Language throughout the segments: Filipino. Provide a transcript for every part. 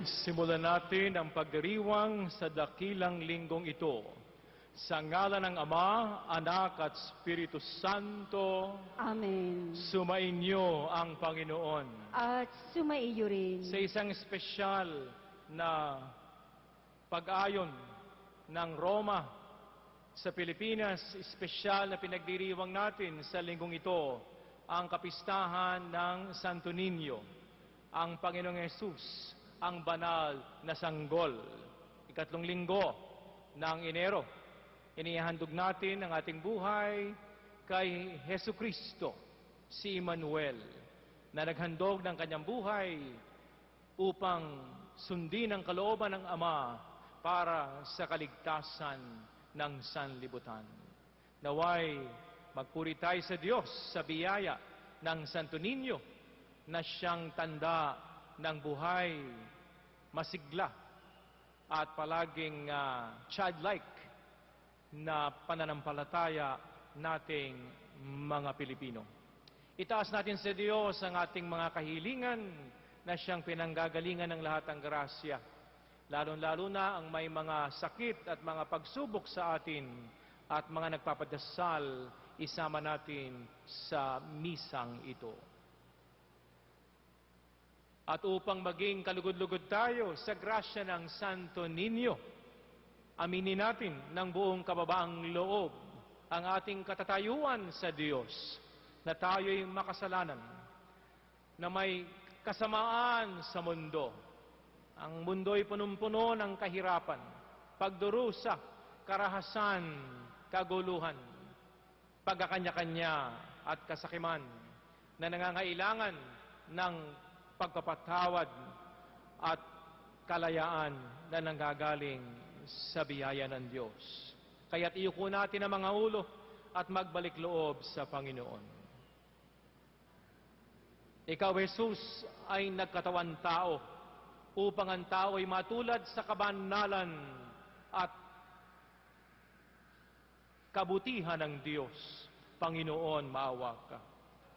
Simulan natin ang pagdiriwang sa dakilang linggong ito. Sa ngalan ng Ama, Anak at Espiritu Santo. Amen. Sumainyo ang Panginoon. At sumaiyo rin. Sa isang espesyal na pag-ayon ng Roma sa Pilipinas, espesyal na pinagdiriwang natin sa linggong ito, ang kapistahan ng Santo Niño, ang Panginoong Hesus, ang banal na sanggol. Ikatlong linggo ng Enero, inihandog natin ang ating buhay kay Hesu Kristo, si Emmanuel, na naghandog ng kanyang buhay upang sundin ang kalooban ng Ama para sa kaligtasan ng sanlibutan. Naway magpuri tayo sa Diyos sa biyaya ng Santo Niño na siyang tanda ng buhay, masigla at palaging childlike na pananampalataya nating mga Pilipino. Itaas natin sa Diyos ang ating mga kahilingan na siyang pinanggagalingan ng lahat ng grasya. Lalo-lalo na ang may mga sakit at mga pagsubok sa atin at mga nagpapadasal, isama natin sa misang ito. At upang maging kalugod-lugod tayo sa grasya ng Santo Niño, aminin natin ng buong kababaang loob ang ating katatayuan sa Diyos na tayo'y makasalanan, na may kasamaan sa mundo. Ang mundo'y punong-puno ng kahirapan, pagdurusa, karahasan, kaguluhan, pagkakanya-kanya at kasakiman na nangangailangan ng pagpapatawad at kalayaan na nanggagaling sa biyaya ng Diyos. Kaya't iyuko natin ang mga ulo at magbalik loob sa Panginoon. Ikaw, Jesus, ay nagkatawan tao upang ang tao ay matulad sa kabanalan at kabutihan ng Diyos. Panginoon, maawa ka.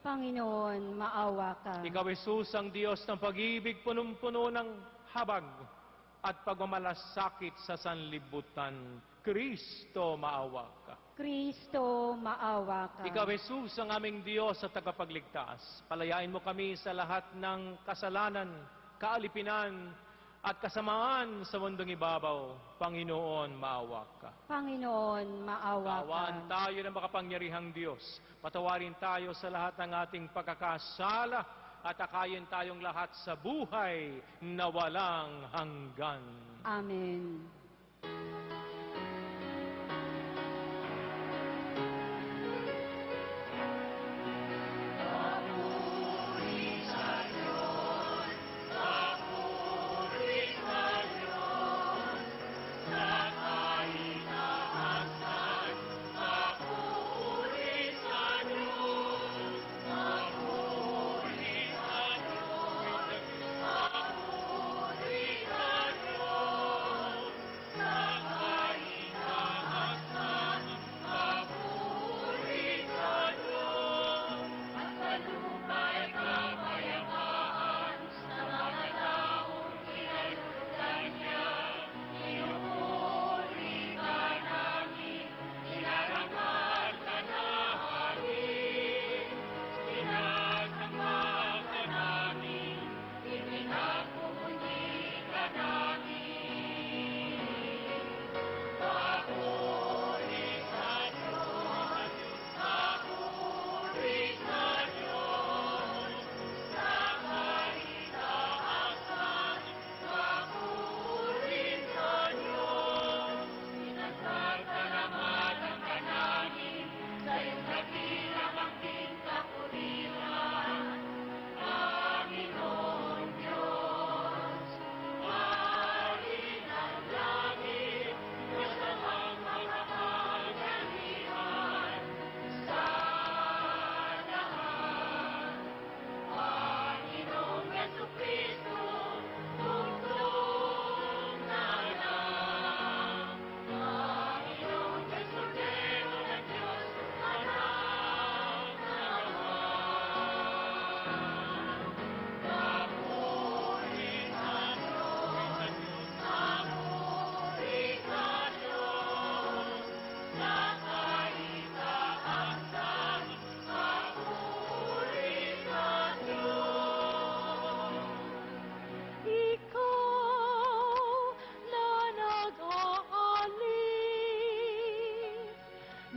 Panginoon, maawa ka. Ikaw, Jesus, ang Diyos ng pag-ibig, punong-puno ng habag at pagmamalasakit sa sanlibutan. Kristo, maawa ka. Kristo, maawa ka. Ikaw, Jesus, ang aming Diyos at tagapagligtas. Palayain mo kami sa lahat ng kasalanan, kaalipinan, at kasamaan sa mundong ibabaw. Panginoon, maawa ka. Panginoon, maawa ka. Kaawaan tayo ng makapangyarihang Diyos. Patawarin tayo sa lahat ng ating pagkakasala at akayin tayong lahat sa buhay na walang hanggan. Amen.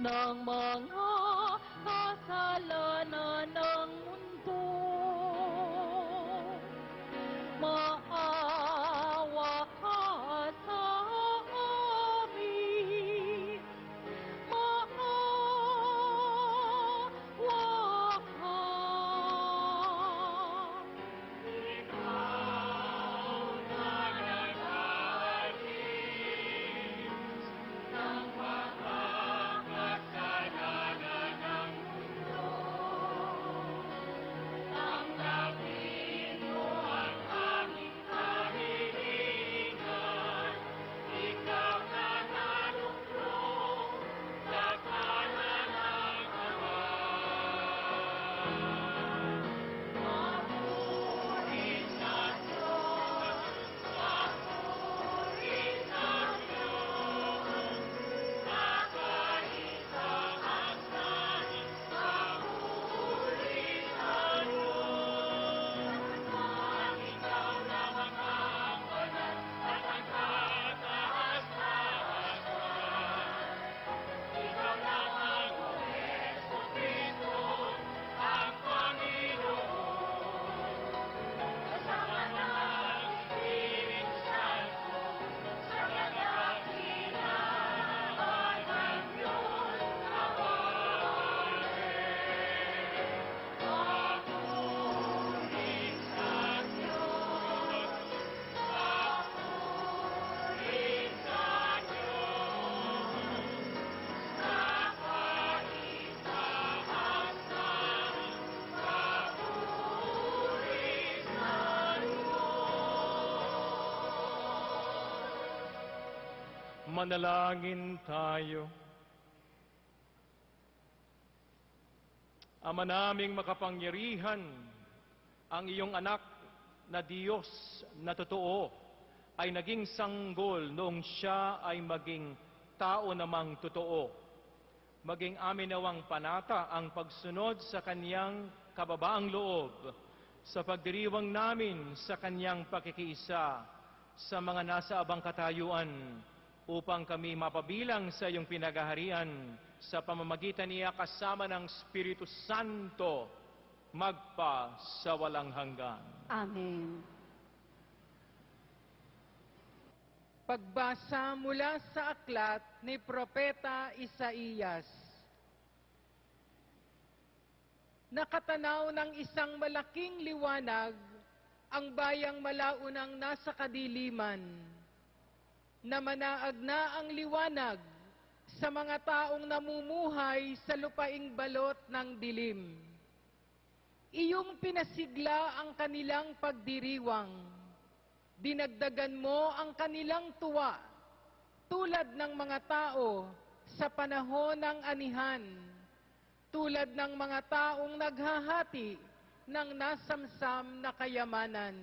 ng mga kasalanan ng mundo. Maawa ka sa amin, maawa ka. Ikaw na nag-alis ng mga kasalanan ng mundo. Tanggapin mo ang aming kahilingan. Ikaw na nalugmok sa kanan ng Ama. Papuri sa Diyos, papuri sa Diyos, nakaisang asal, papuri sa Diyos. Ang ikaw na makapanat at nagtataas-taasan. Ikaw lamang, O Jesucristo, ang Panginoon. Kasama ng Espiritu Santo, sa kadakilaan ng Diyos Ama. Papuri sa Diyos, papuri sa Diyos, nakaisang asal, papuri sa Diyos. Manalangin tayo. Ama naming makapangyarihan, ang iyong anak na Diyos na totoo ay naging sanggol noong siya ay maging tao namang totoo. Maging amin nawang panata ang pagsunod sa kanyang kababaang loob sa pagdiriwang namin sa kanyang pakikiisa sa mga nasa abang katayuan upang kami mapabilang sa iyong pinagaharian sa pamamagitan niya kasama ng Espiritu Santo magpa sa walang hanggan. Amen. Pagbasa mula sa aklat ni Propeta Isaías. Nakatanaw ng isang malaking liwanag ang bayang malaunang nasa kadiliman. Namanaag na ang liwanag sa mga taong namumuhay sa lupaing balot ng dilim. Iyong pinasigla ang kanilang pagdiriwang. Dinagdagan mo ang kanilang tuwa, tulad ng mga tao sa panahon ng anihan, tulad ng mga taong naghahati ng nasamsam na kayamanan.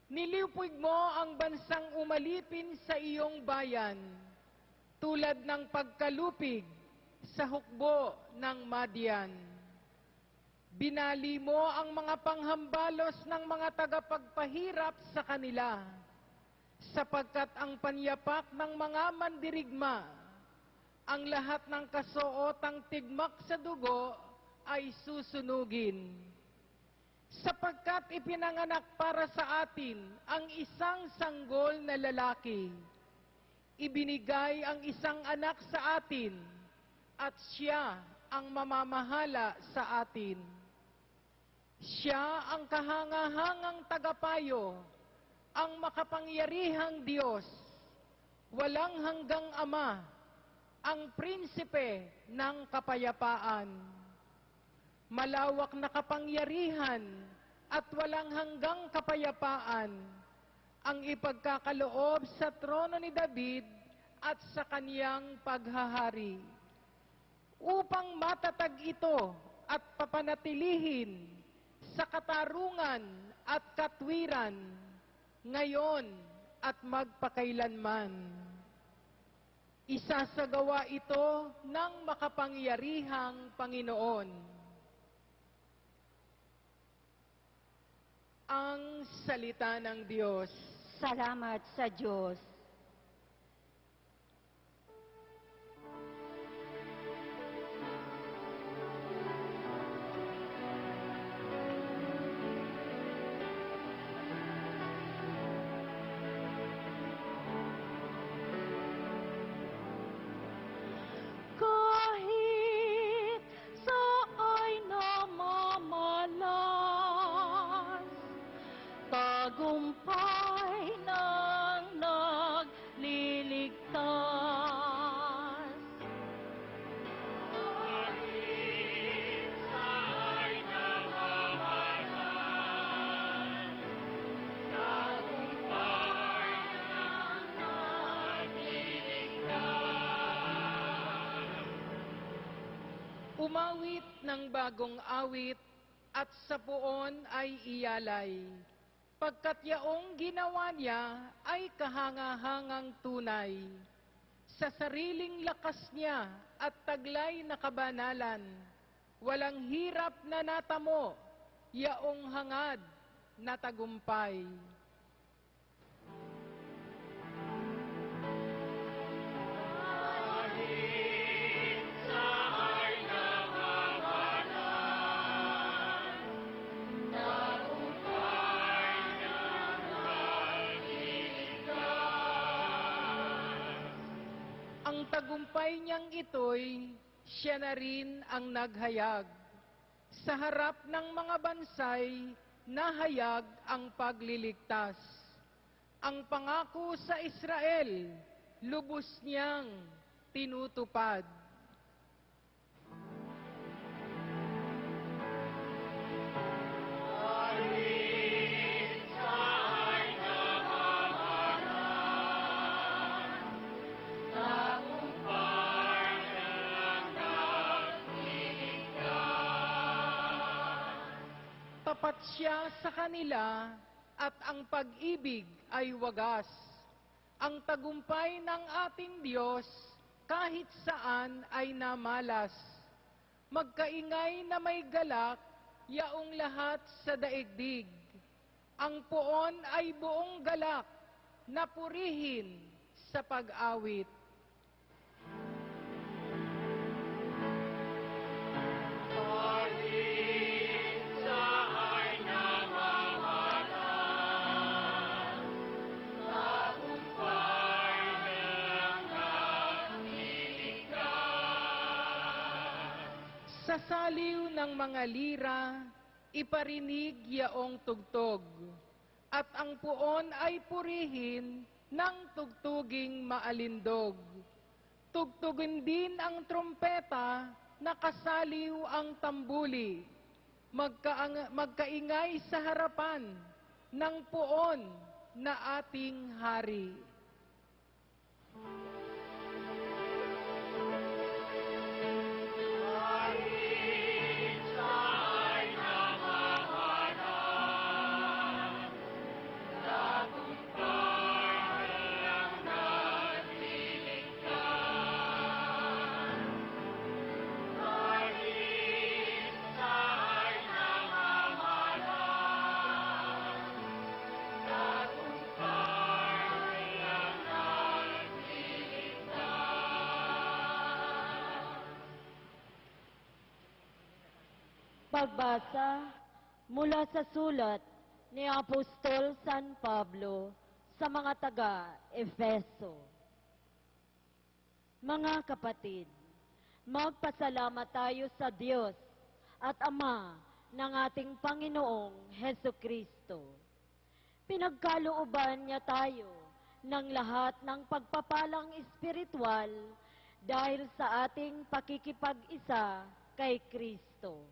Niliwpig mo ang bansang umalipin sa iyong bayan, tulad ng pagkalupig sa hukbo ng Madian. Binali mo ang mga panghambalos ng mga tagapagpahirap sa kanila, sapagkat ang panyapak ng mga mandirigma, ang lahat ng kasuotang tigmak sa dugo ay susunugin. Sapagkat ipinanganak para sa atin ang isang sanggol na lalaki. Ibinigay ang isang anak sa atin, at siya ang mamamahala sa atin. Siya ang kahangahangang tagapayo, ang makapangyarihang Diyos, walang hanggang Ama, ang prinsipe ng kapayapaan. Malawak na kapangyarihan at walang hanggang kapayapaan ang ipagkakaloob sa trono ni David at sa kaniyang paghahari, upang matatag ito at papanatilihin sa katarungan at katwiran ngayon at magpakailanman. Isasagawa ito ng makapangyarihang Panginoon. Ang salita ng Diyos. Salamat sa Diyos. tagumpay ng nagliligtas. Kahit sa'y namamalan, tagumpay ng nagliligtas. Umawit ng bagong awit at sa puon ay iyalay. Pagkat yaong ginawa niya ay kahangahangang tunay. Sa sariling lakas niya at taglay na kabanalan, walang hirap na natamo, yaong hangad na tagumpay. Kahit sa'y namamalan, tagumpay ng nagliligtas. Ang tagumpay niyang ito'y siya na rin ang naghayag. Sa harap ng mga bansay, nahayag ang pagliligtas. Ang pangako sa Israel, lubos niyang tinutupad. Kahit sa'y namamalan, tagumpay ng nagliligtas. Tapat siya sa kanila at ang pag-ibig ay wagas. Ang tagumpay ng ating Diyos kahit saan ay namalas. Magkaingay na may galak, yaong lahat sa daigdig. Ang puon ay buong galak, na purihin sa pag-awit. Kahit sa'y namamalan, tagumpay ng nagliligtas. Sa saliw ng mga lira, iparinig yaong tugtog, at ang puon ay purihin ng tugtuging maalindog. Tugtugin din ang trumpeta, nakasaliw ang tambuli. Magkaingay sa harapan ng puon na ating hari. Kahit sa'y namamalan, tagumpay ng nagliligtas. Kahit sa'y namamalan, tagumpay ng nagliligtas. Pagbasa mula sa sulat ni Apostol San Pablo sa mga taga-Efeso. Mga kapatid, magpasalamat tayo sa Diyos at Ama ng ating Panginoong Heso Kristo. Pinagkalooban niya tayo ng lahat ng pagpapalang espiritual dahil sa ating pakikipag-isa kay Kristo.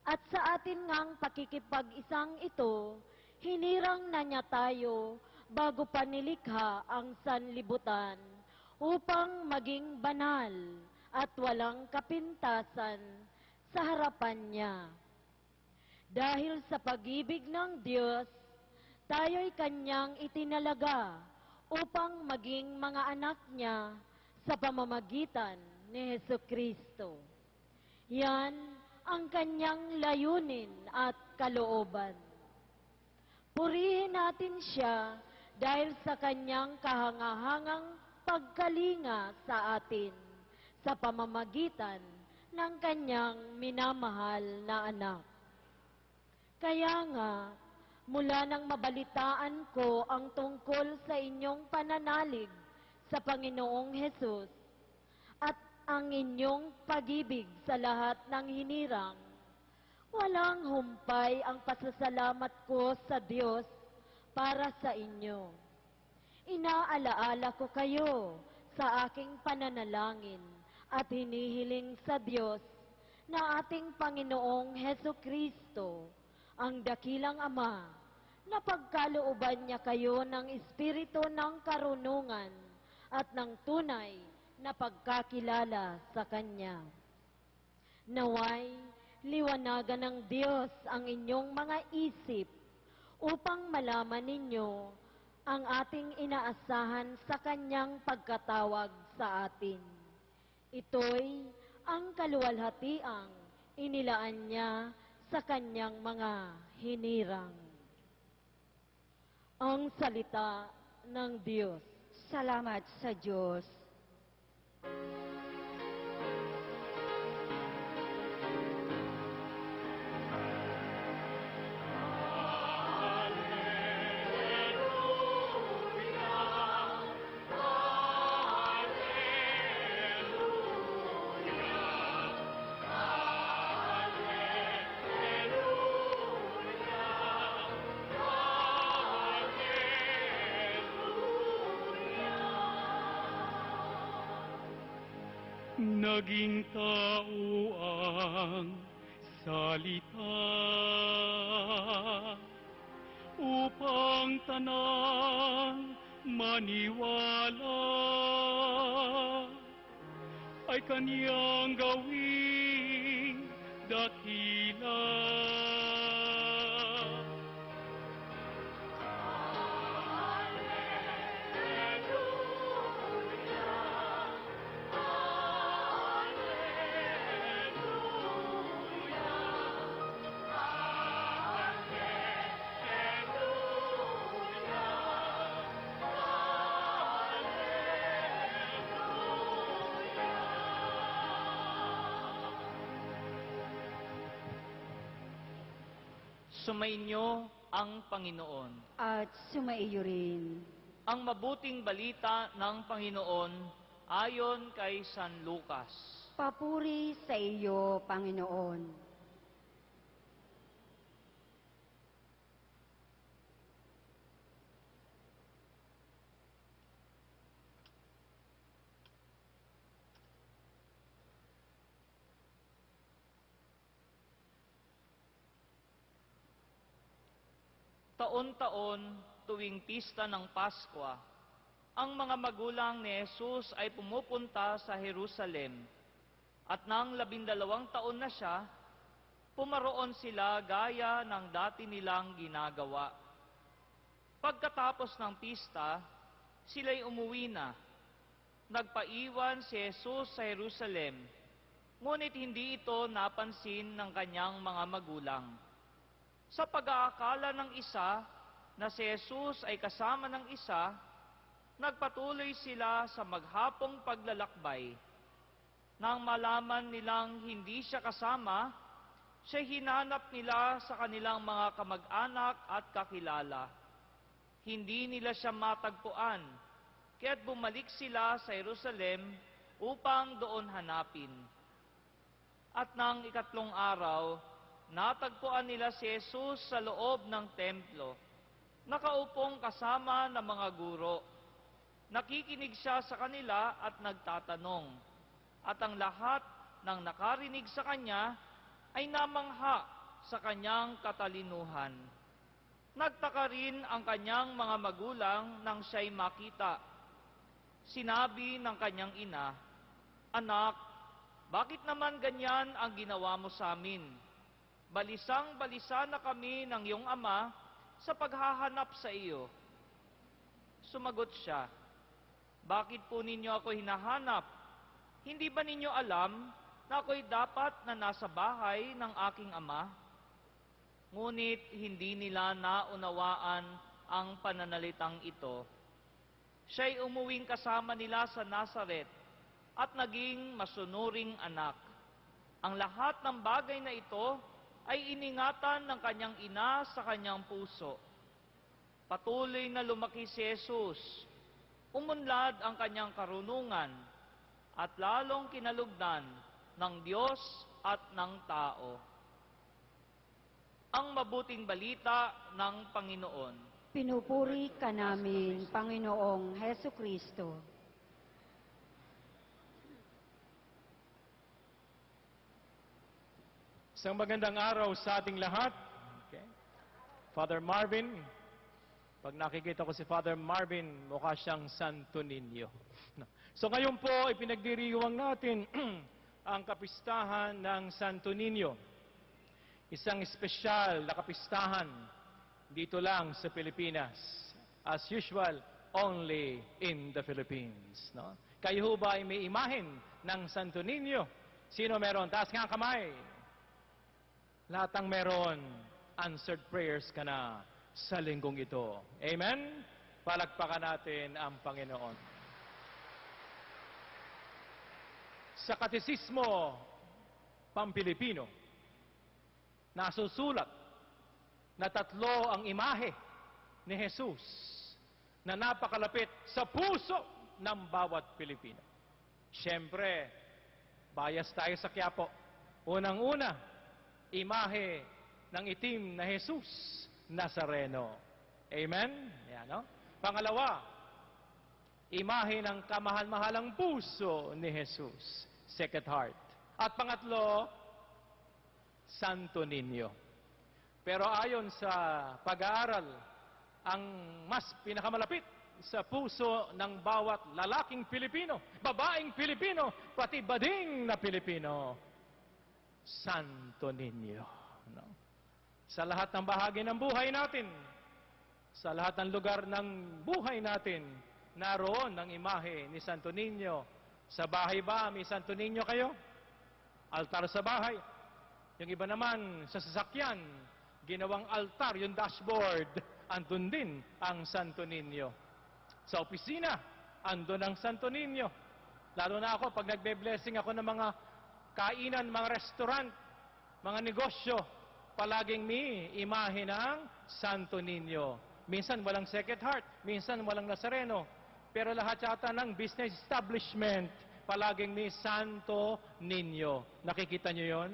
At sa atin ngang pakikipag-isang ito, hinirang na niya tayo bago pa nilikha ang sanlibutan upang maging banal at walang kapintasan sa harapan niya. Dahil sa pag-ibig ng Diyos, tayo'y kanyang itinalaga upang maging mga anak niya sa pamamagitan ni Heso Kristo. Yan ang kanyang layunin at kalooban. Purihin natin siya dahil sa kanyang kahangahangang pagkalinga sa atin sa pamamagitan ng kanyang minamahal na anak. Kaya nga, mula nang mabalitaan ko ang tungkol sa inyong pananalig sa Panginoong Hesus at ang inyong pag-ibig sa lahat ng hinirang, walang humpay ang pasasalamat ko sa Diyos para sa inyo. Inaalaala ko kayo sa aking pananalangin at hinihiling sa Diyos na ating Panginoong Heso Kristo, ang dakilang Ama, na pagkalooban niya kayo ng espiritu ng karunungan at ng tunay na pagkakilala sa Kanya. Naway, liwanagan ng Diyos ang inyong mga isip upang malaman ninyo ang ating inaasahan sa Kanyang pagkatawag sa atin. Ito'y ang kaluwalhatiang inilaan niya sa Kanyang mga hinirang. Ang salita ng Diyos. Salamat sa Diyos. Naging tao ang salita upang tanang maniwala ay kaniyang gawing dakila. Sumainyo ang Panginoon. At sumaiyo rin. Ang mabuting balita ng Panginoon ayon kay San Lucas. Papuri sa iyo, Panginoon. Taon-taon, tuwing pista ng Pasko, ang mga magulang ni Jesus ay pumupunta sa Jerusalem. At nang 12 taon na siya, pumaroon sila gaya ng dati nilang ginagawa. Pagkatapos ng pista, sila'y umuwi na. Nagpaiwan si Jesus sa Jerusalem, ngunit hindi ito napansin ng kanyang mga magulang. Sa pag-aakala ng isa na si Jesus ay kasama ng isa, nagpatuloy sila sa maghapong paglalakbay. Nang malaman nilang hindi siya kasama, siya hinanap nila sa kanilang mga kamag-anak at kakilala. Hindi nila siya matagpuan, kaya't bumalik sila sa Jerusalem upang doon hanapin. At nang 3 araw, natagpuan nila si Jesus sa loob ng templo, nakaupong kasama ng mga guro. Nakikinig siya sa kanila at nagtatanong. At ang lahat ng nakarinig sa kanya ay namangha sa kanyang katalinuhan. Nagtaka rin ang kanyang mga magulang nang siya'y makita. Sinabi ng kanyang ina, "Anak, bakit naman ganyan ang ginawa mo sa amin? Balisang-balisa na kami ng iyong ama sa paghahanap sa iyo." Sumagot siya, "Bakit po ninyo ako hinahanap? Hindi ba ninyo alam na ako'y dapat na nasa bahay ng aking ama?" Ngunit hindi nila naunawaan ang pananalitang ito. Siya'y umuwing kasama nila sa Nazaret at naging masunuring anak. Ang lahat ng bagay na ito ay iningatan ng kanyang ina sa kanyang puso. Patuloy na lumaki si Jesus. Umunlad ang kanyang karunungan at lalong kinalugdan ng Diyos at ng tao. Ang mabuting balita ng Panginoon. Pinupuri ka namin, Panginoong Heso Kristo. Isang magandang araw sa ating lahat. Okay. Father Marvin, pag nakikita ko si Father Marvin, mukha siyang Santo Niño. So ngayon po, ipinagdiriwang natin ang kapistahan ng Santo Niño. Isang espesyal na kapistahan dito lang sa Pilipinas. As usual, only in the Philippines. No? Kayo ho ba ay may imahen ng Santo Niño? Sino meron? Taas nga ang kamay. Lahat ang meron, answered prayers ka na sa linggong ito. Amen? Palagpakan natin ang Panginoon. Sa Katesismo Pampilipino, nasusulat na 3 ang imahe ni Jesus na napakalapit sa puso ng bawat Pilipino. Siyempre, bias tayo sa Quiapo. Unang-una, imahe ng itim na Jesus Nazareno. Amen? Yan, no? Pangalawa, imahe ng kamahal-mahalang puso ni Jesus, Sacred Heart. At pangatlo, Santo Niño. Pero ayon sa pag-aaral, ang mas pinakamalapit sa puso ng bawat lalaking Pilipino, babaeng Pilipino, pati bading na Pilipino, Santo Niño. No? Sa lahat ng bahagi ng buhay natin, sa lahat ng lugar ng buhay natin, naroon ang imahe ni Santo Niño. Sa bahay ba, may Santo Niño kayo? Altar sa bahay. Yung iba naman, sa sasakyan, ginawang altar, yung dashboard, andun din ang Santo Niño. Sa opisina, andun ang Santo Niño. Lalo na ako, pag nagbe-blessing ako ng mga kainan, mga restaurant, mga negosyo, palaging may imahe ng Santo Niño. Minsan walang Sacred Heart, minsan walang Nazareno, pero lahat yata ng business establishment, palaging may Santo Niño. Nakikita nyo yon?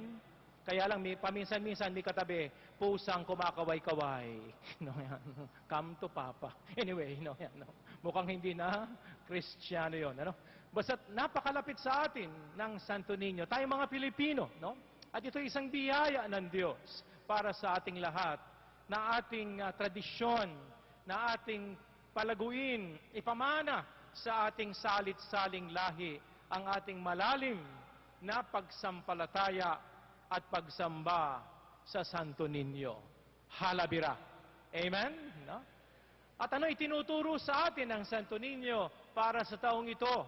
Kaya lang, paminsan-minsan may katabi, pusang kumakaway-kaway. No, yan. Come to Papa. Anyway, no, yan, no. Mukhang hindi na Kristiyano yon. Ano? Basta napakalapit sa atin ng Santo Niño. Tayo mga Pilipino, no? At ito isang biyaya ng Diyos para sa ating lahat, na ating tradisyon, na ating palaguin, ipamana sa ating salit-saling lahi, ang ating malalim na pagsampalataya at pagsamba sa Santo Niño. Halabira. Amen? No? At ano itinuturo sa atin ng Santo Niño para sa taong ito,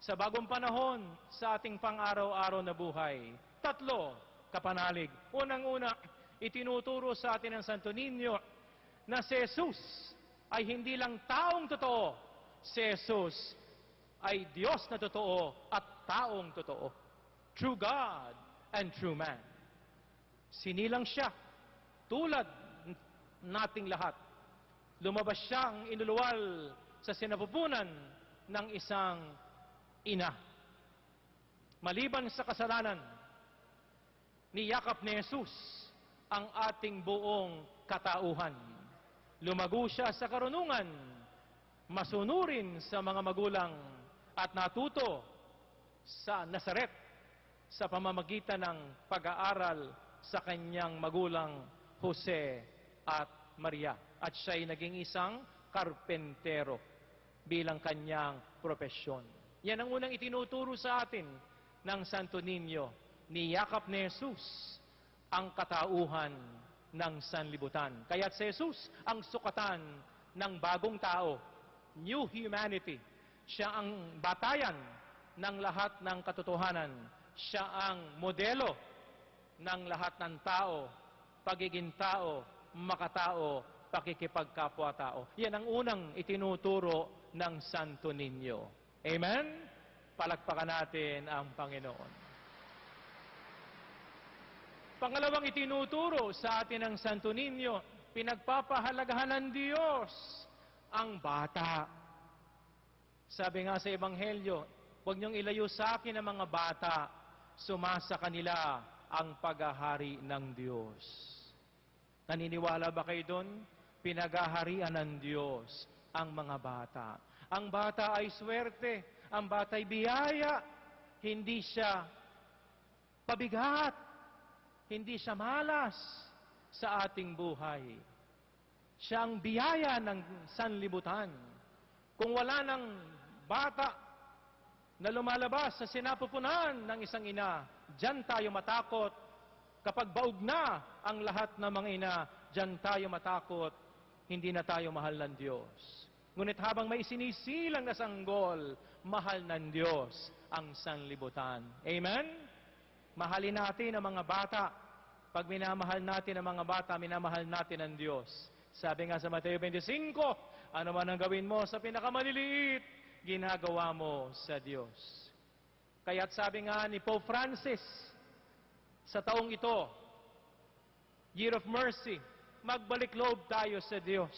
sa bagong panahon, sa ating pang-araw-araw na buhay? 3 kapanalig. Unang-una, itinuturo sa atin ng Santo Niño na si Jesus ay hindi lang taong totoo. Si Jesus ay Diyos na totoo at taong totoo. True God and true man. Sinilang siya, tulad nating lahat. Lumabas siyang inuluwal sa sinapupunan ng isang ina. Maliban sa kasalanan, niyakap ni Jesus ang ating buong katauhan. Lumago siya sa karunungan, masunurin sa mga magulang, at natuto sa Nazaret sa pamamagitan ng pag-aaral sa kanyang magulang Jose at Maria. At siya'y naging isang karpentero bilang kanyang propesyon. Yan ang unang itinuturo sa atin ng Santo Niño. Niyakap ni Jesus ang katauhan ng sanlibutan. Kaya't si Jesus ang sukatan ng bagong tao, new humanity. Siya ang batayan ng lahat ng katotohanan. Siya ang modelo ng lahat ng tao, pagiging tao, makatao, pakikipagkapwa-tao. Yan ang unang itinuturo ng Santo Niño. Amen? Palakpakan natin ang Panginoon. Pangalawang itinuturo sa atin ng Santo Niño, pinagpapahalagahan ng Diyos ang bata. Sabi nga sa Ebanghelyo, huwag niyong ilayo sa akin ang mga bata, sumasa kanila ang paghahari ng Diyos. Naniniwala ba kayo doon? pinagaharian ng Diyos ang mga bata. Ang bata ay swerte, ang bata ay biyaya, hindi siya pabigat, hindi siya malas sa ating buhay. Siya ang biyaya ng sanlibutan. Kung wala ng bata na lumalabas sa sinapupunan ng isang ina, diyan tayo matakot. Kapag baog na ang lahat ng mga ina, diyan tayo matakot, hindi na tayo mahal ng Diyos. Ngunit habang may sinisilang na sanggol, mahal ng Diyos ang sanlibutan. Amen? Mahalin natin ang mga bata. Pag minamahal natin ang mga bata, minamahal natin ang Diyos. Sabi nga sa Mateo 25, ano man ang gawin mo sa pinakamaliliit, ginagawa mo sa Diyos. Kaya't sabi nga ni Pope Francis, sa taong ito, Year of Mercy, magbalik loob tayo sa Diyos.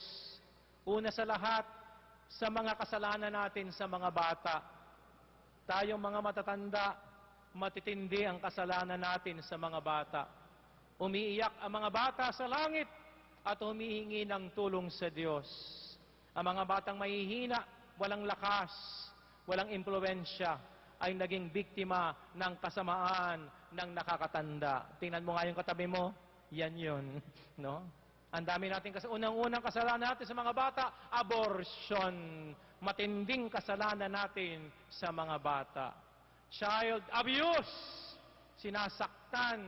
Una sa lahat, sa mga kasalanan natin sa mga bata. Tayong mga matatanda, matitindi ang kasalanan natin sa mga bata. Umiiyak ang mga bata sa langit at humihingi ng tulong sa Diyos. Ang mga batang mahihina, walang lakas, walang impluwensya, ay naging biktima ng kasamaan ng nakakatanda. Tingnan mo nga yung katabi mo, yan yun. No? Ang dami natin unang-unang kasalanan natin sa mga bata, abortion. Matinding kasalanan natin sa mga bata. Child abuse. Sinasaktan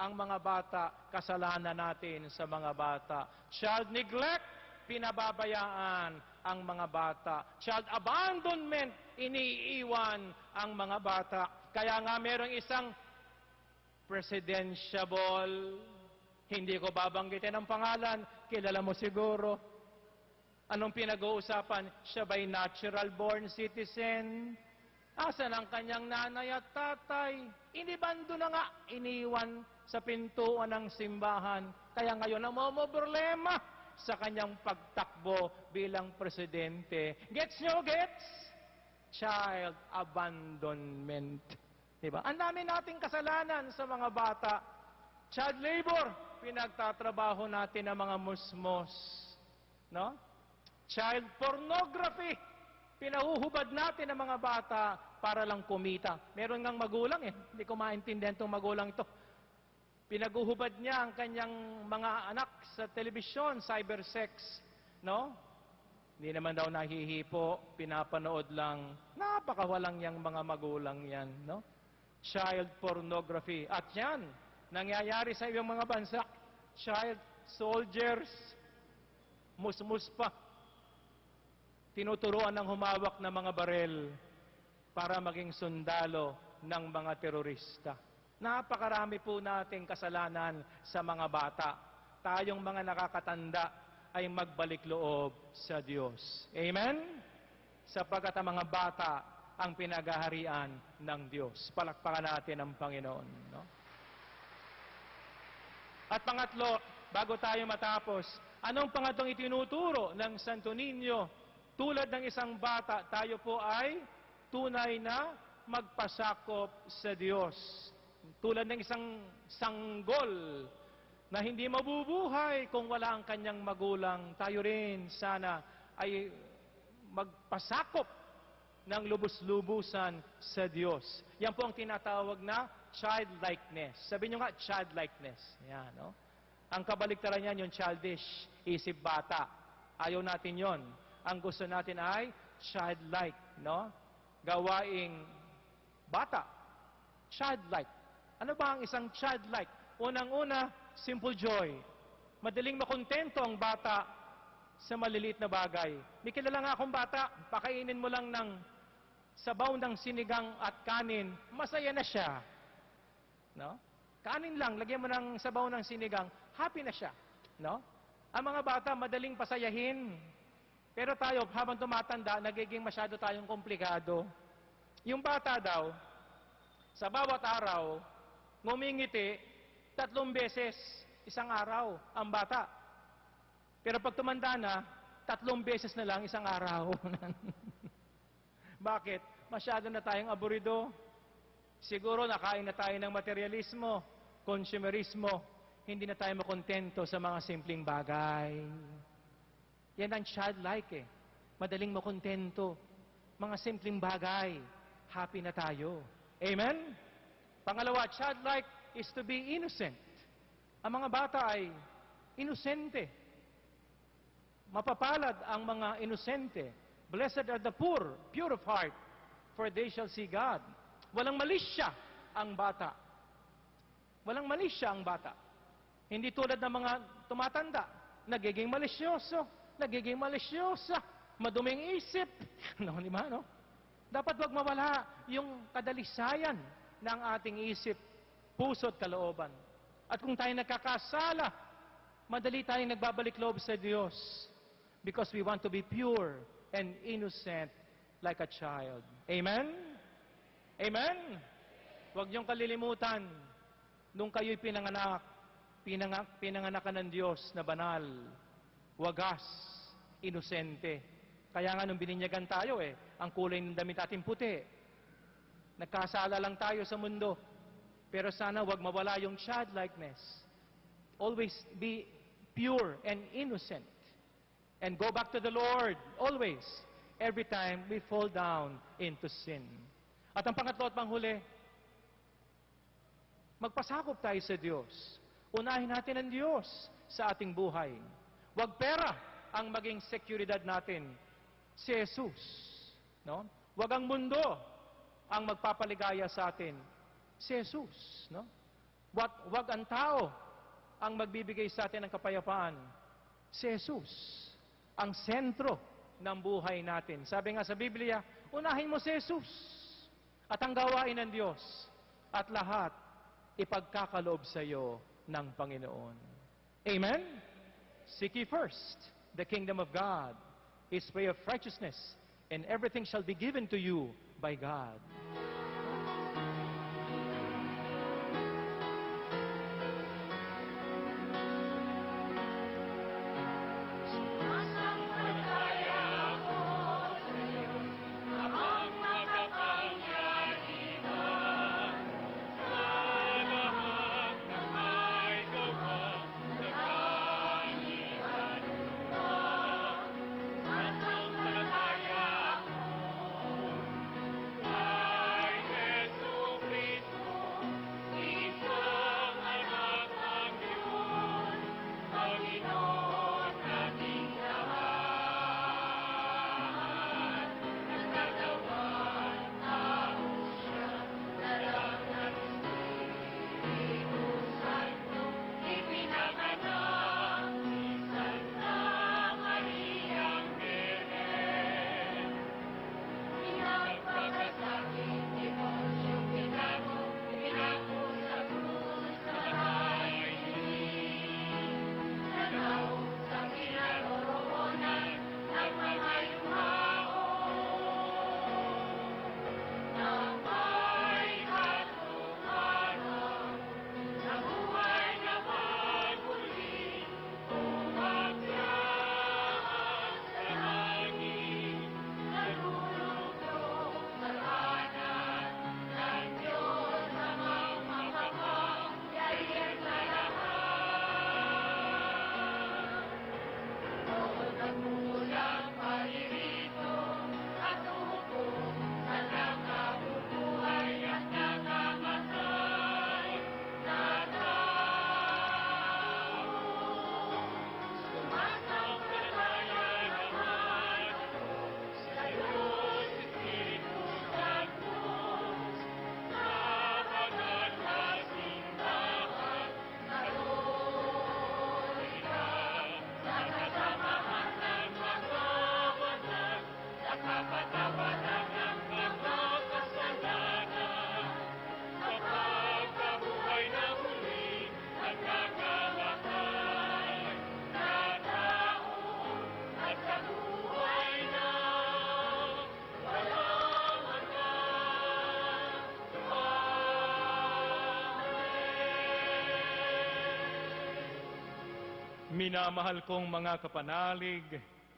ang mga bata, kasalanan natin sa mga bata. Child neglect, pinababayaan ang mga bata. Child abandonment, iniiwan ang mga bata. Kaya nga merong isang presidentiable, hindi ko babanggitin ang pangalan, kilala mo siguro. Anong pinag-uusapan? Siya ba'y natural born citizen? Asan ang kanyang nanay at tatay? Inibando na nga, iniwan sa pintuan ng simbahan. Kaya ngayon problema sa kanyang pagtakbo bilang presidente. Gets nyo? Gets? Child abandonment. Diba? Ang dami nating kasalanan sa mga bata. Child labor, pinagtatrabaho natin ang mga musmos. No? Child pornography, pinahuhubad natin ang mga bata para lang kumita. Meron ngang magulang hindi ko maintindihan itong magulang ito. Pinaguhubad niya ang kanyang mga anak sa telebisyon, cybersex. No? Hindi naman daw nahihipo, pinapanood lang. Napakawalang yang mga magulang yan. No? Child pornography. At yan, nangyayari sa ibang mga bansa. Child soldiers, musmus pa. Tinuturuan ng humawak ng mga barel para maging sundalo ng mga terorista. Napakarami po nating kasalanan sa mga bata. Tayong mga nakakatanda ay magbalik loob sa Diyos. Amen? Sapagkat ang mga bata ang pinagaharian ng Diyos. Palakpakan natin ang Panginoon. No? At pangatlo, bago tayo matapos, anong pangatlong itinuturo ng Santo Niño? Tulad ng isang bata, tayo po ay tunay na magpasakop sa Diyos. Tulad ng isang sanggol na hindi mabubuhay kung wala ang kanyang magulang, tayo rin sana ay magpasakop ng lubos-lubusan sa Diyos. Yan po ang tinatawag na childlikeness. Sabi nyo nga, childlikeness. Yan, no? Ang kabaliktaran niyan, yung childish, isip bata. Ayaw natin yon. Ang gusto natin ay childlike, no? Gawaing bata. Childlike. Ano ba ang isang childlike? Unang-una, simple joy. Madaling makontento ang bata sa maliliit na bagay. May kilala nga akong bata, pakainin mo lang ng sabaw ng sinigang at kanin, masaya na siya. No? Kanin lang, lagyan mo ng sabaw ng sinigang, happy na siya. No? Ang mga bata, madaling pasayahin. Pero tayo, habang tumatanda, nagiging masyado tayong komplikado. Yung bata daw, sa bawat araw, ngumingiti 3 beses isang araw ang bata. Pero pag tumanda na, 3 beses na lang isang araw. Bakit? Masyado na tayong aburido. Siguro nakain na tayo ng materialismo, consumerismo. Hindi na tayo makontento sa mga simpleng bagay. Yan ang childlike eh. Madaling makontento. Mga simpleng bagay, happy na tayo. Amen? Pangalawa, childlike is to be innocent. Ang mga bata ay inosente. Mapapalad ang mga inosente. Blessed are the poor, pure of heart, for they shall see God. Walang malisya ang bata. Walang malisya ang bata. Hindi tulad ng mga tumatanda, nagiging malisyoso, nagiging malisyosa, maduming isip. No, di ba, no? Dapat wag mawala yung kadalisayan ng ating isip, puso at kalooban. At kung tayo nagkakasala, madali tayong nagbabalik loob sa Diyos because we want to be pure and innocent like a child. Amen? Amen? Huwag niyong kalilimutan, nung kayo'y pinanganak ka ng Diyos na banal, wagas, inosente. Kaya nga nung bininyagan tayo ang kulay ng damit natin puti. Nagkasala lang tayo sa mundo. Pero sana wag mawala yung childlikeness. Always be pure and innocent. And go back to the Lord, always, every time we fall down into sin. At ang pangatlo at panghuli, magpasakop tayo sa Diyos. Unahin natin ang Diyos sa ating buhay. Huwag pera ang maging seguridad natin. Si Jesus. No? Huwag ang mundo ang magpapaligaya sa atin. Si Jesus. No? Huwag ang tao ang magbibigay sa atin ng kapayapaan. Si Jesus. Ang sentro ng buhay natin. Sabi nga sa Biblia, unahin mo si Jesus at ang gawain ng Diyos at lahat ipagkakaloob sa iyo ng Panginoon. Amen? Seek ye first the kingdom of God, His way of righteousness, and everything shall be given to you by God. Minamahal kong mga kapanalig,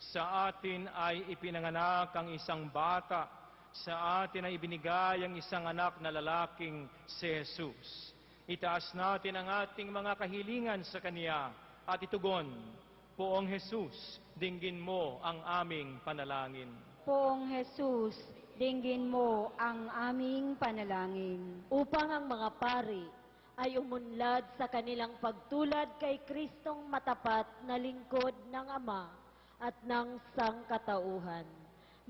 sa atin ay ipinanganak ang isang bata, sa atin ay ibinigay ang isang anak na lalaking si Jesus. Itaas natin ang ating mga kahilingan sa Kanya at itugon, Poong Jesus, dinggin mo ang aming panalangin. Poong Jesus, dinggin mo ang aming panalangin. Upang ang mga pari ay umunlad sa kanilang pagtulad kay Kristong matapat na lingkod ng Ama at ng sangkatauhan.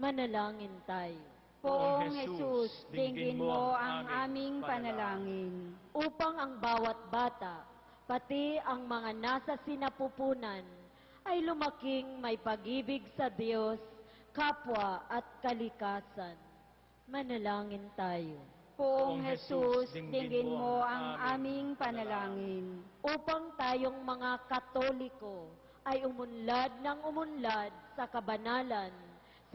Manalangin tayo. Poong Jesus, dinggin mo ang aming panalangin. Upang ang bawat bata, pati ang mga nasa sinapupunan, ay lumaking may pag-ibig sa Diyos, kapwa at kalikasan. Manalangin tayo. Poong Jesus, dinggin mo ang aming panalangin. Upang tayong mga Katoliko ay umunlad ng umunlad sa kabanalan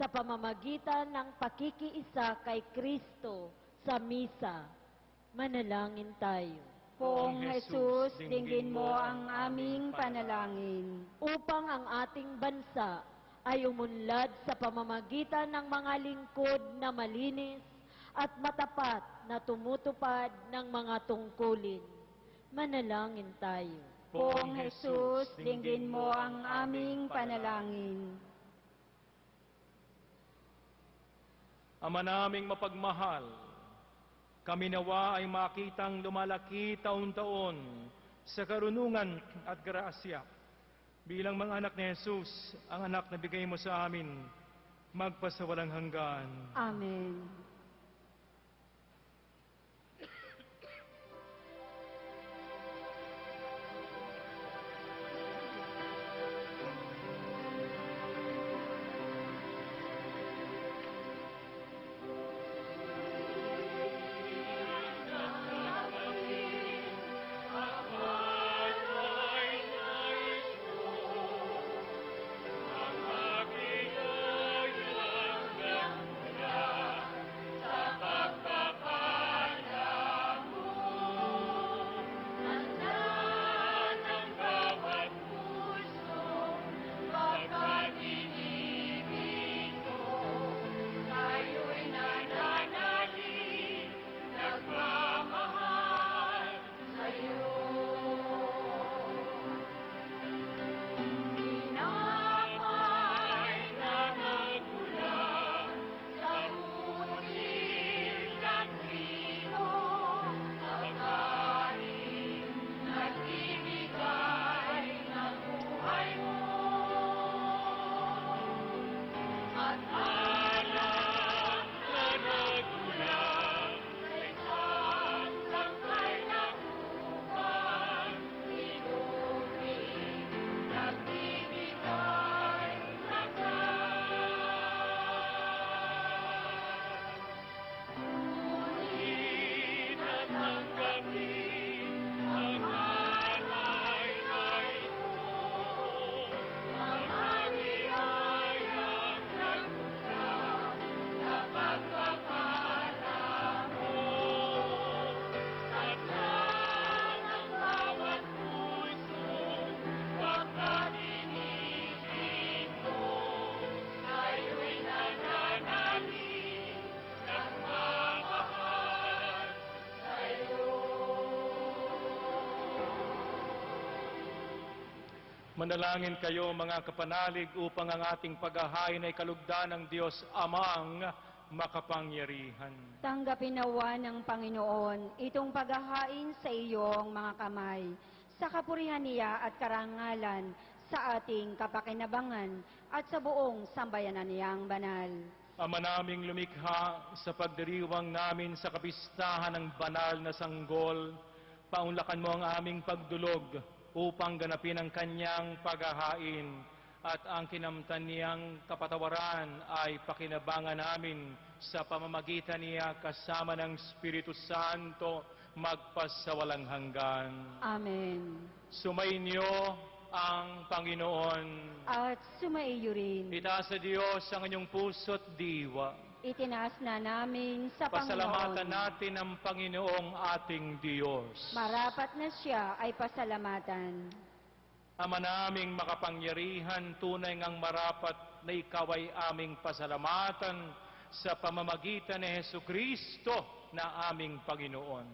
sa pamamagitan ng pakikiisa kay Kristo sa misa. Manalangin tayo. Poong Jesus, dinggin mo ang aming panalangin. Upang ang ating bansa ay umunlad sa pamamagitan ng mga lingkod na malinis at matapat na tumutupad ng mga tungkulin. Manalangin tayo. Poong Jesus, dinggin mo ang aming panalangin. Ama naming mapagmahal, kami nawa ay makitang lumalaki taon-taon sa karunungan at grasya. Bilang mga anak ni Jesus, ang anak na bigay mo sa amin, magpasawalang hanggan. Amen. Manalangin kayo mga kapanalig upang ang ating paghahain ay kalugdan ng Diyos Amang makapangyarihan. Tanggapin nawa ng Panginoon itong paghahain sa iyong mga kamay, sa kapurihan niya at karangalan, sa ating kapakinabangan at sa buong sambayanan niyang banal. Ama naming lumikha, sa pagdiriwang namin sa kapistahan ng banal na sanggol, paunlakan mo ang aming pagdulog upang ganapin ang kanyang paghahain at ang kinamtan niyang kapatawaran ay pakinabangan namin sa pamamagitan niya kasama ng Espiritu Santo magpasawalang hanggan. Amen. Sumainyo ang Panginoon. At sumaiyo rin. Itaas sa Diyos ang inyong puso't diwa. Itinaas na namin sa Pasalamatan Panginoon. natin ang Panginoong ating Diyos. Marapat na siya ay pasalamatan. Ama naming makapangyarihan, tunay ngang marapat na ikaw ay aming pasalamatan sa pamamagitan ni Hesukristo na aming Panginoon.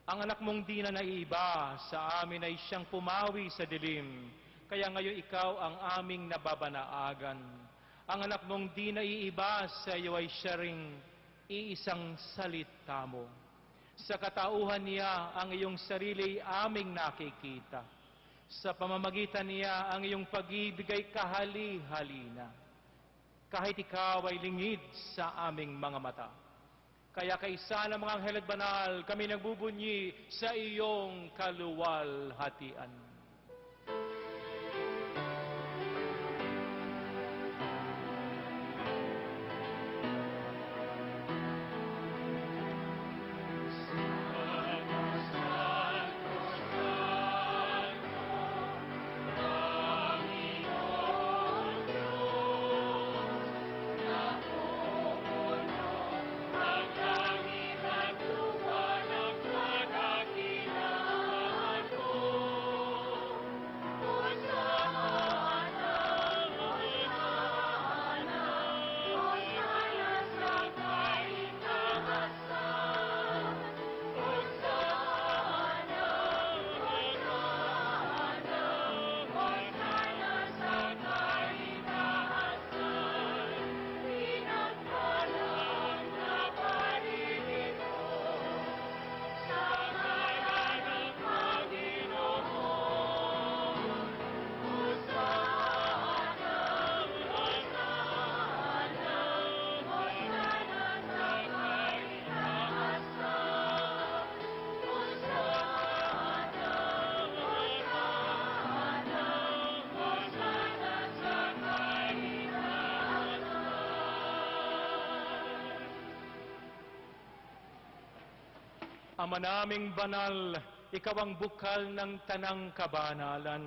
Ang anak mong di na naiiba sa amin ay siyang pumawi sa dilim, Kaya ngayon ikaw ang aming nababanaagan. Ang anak mong di naiiba sa iyo ay siya ring iisang salita mo. Sa katauhan niya ang iyong sarili aming nakikita. Sa pamamagitan niya ang iyong pag-ibig ay kahali-halina. Kahit ikaw ay lingid sa aming mga mata. Kaya kaisa ng mga anghel at banal, kami nagbubunyi sa iyong kaluwalhatian. Ama naming banal, ikaw ang bukal ng tanang kabanalan.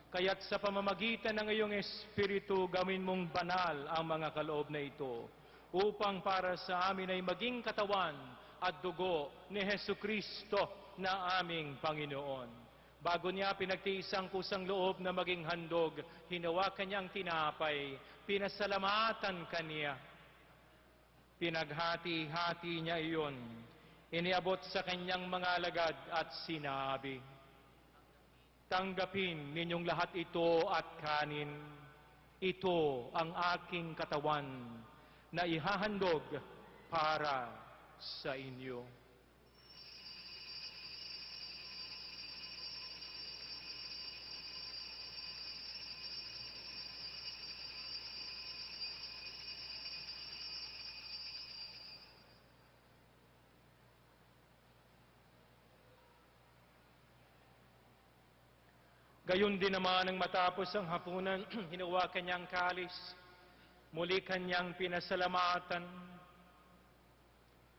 Kaya't sa pamamagitan ng iyong Espiritu, gawin mong banal ang mga kaloob na ito, upang para sa amin ay maging katawan at dugo ni Hesu Kristo na aming Panginoon. Bago niya pinagtiis ang kusang loob na maging handog, hinawakan niya ang tinapay, pinasalamatan kaniya. Pinaghati-hati niya iyon. Iniabot sa kanyang mga alagad at sinabi, "Tanggapin ninyong lahat ito at kanin. Ito ang aking katawan na ihahandog para sa inyo." Gayon din naman nang matapos ang hapunan, hinawakan niya ang kalis, muli kanyang pinasalamatan,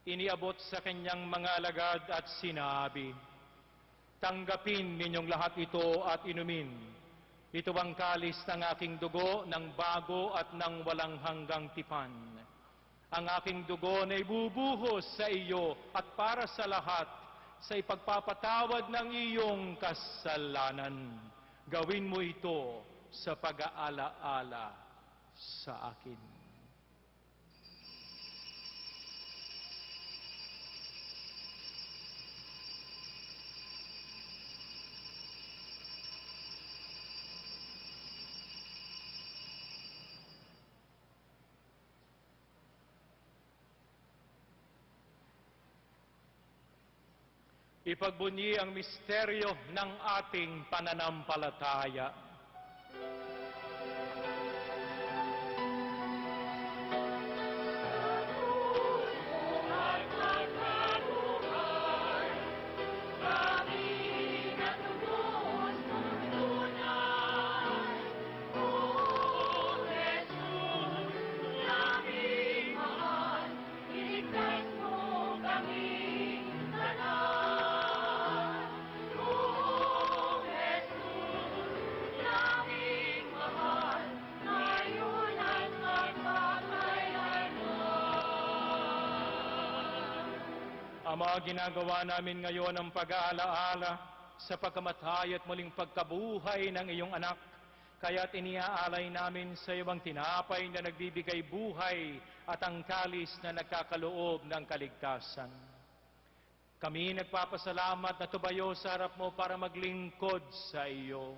iniabot sa kanyang mga alagad at sinabi, "Tanggapin ninyong lahat ito at inumin. Ito ang kalis ng aking dugo ng bago at ng walang hanggang tipan. Ang aking dugo na ibubuhos sa iyo at para sa lahat sa ipagpapatawad ng iyong kasalanan. Gawin mo ito sa pag-aalaala sa akin." Ipagbunyi ang misteryo ng ating pananampalataya. Ama, ginagawa namin ngayon ang pag-aalaala sa pagkamatay at muling pagkabuhay ng iyong anak. Kaya't iniaalay namin sa iyo ang tinapay na nagbibigay buhay at ang kalis na nagkakaloob ng kaligtasan. Kami nagpapasalamat na tumayo sa harap mo para maglingkod sa iyo.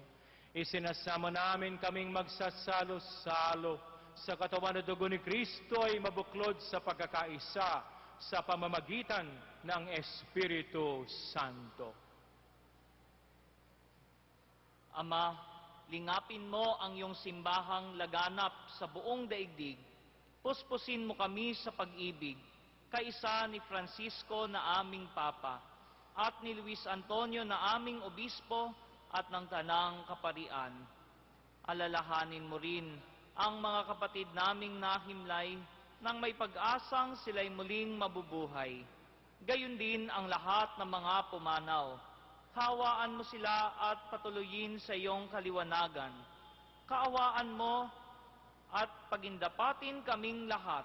Isinasama namin kaming magsasalo-salo sa katawan at dugo ni Kristo ay mabuklod sa pagkakaisa sa pamamagitan ng Espiritu Santo. Ama, lingapin mo ang iyong simbahang laganap sa buong daigdig. Puspusin mo kami sa pag-ibig, kaisa ni Francisco na aming Papa, at ni Luis Antonio na aming Obispo at ng Tanang Kaparian. Alalahanin mo rin ang mga kapatid naming nahimlay nang may pag-asang sila'y muling mabubuhay. Gayon din ang lahat ng mga pumanaw. Kaawaan mo sila at patuloyin sa iyong kaliwanagan. Kaawaan mo at pagindapatin kaming lahat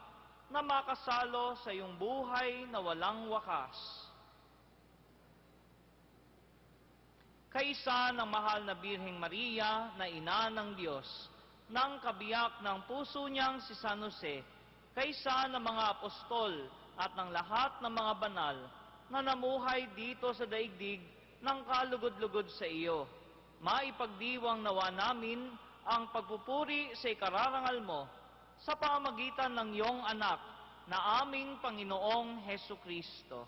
na makasalo sa iyong buhay na walang wakas. Kaisa ng mahal na Birheng Maria na ina ng Diyos, ng kabiyak ng puso niyang si San Jose, kaisa ng mga apostol at ng lahat ng mga banal na namuhay dito sa daigdig ng kalugod-lugod sa iyo, maipagdiwang nawa namin ang pagpupuri sa ikararangal mo sa pamamagitan ng iyong anak na aming Panginoong Hesu Kristo.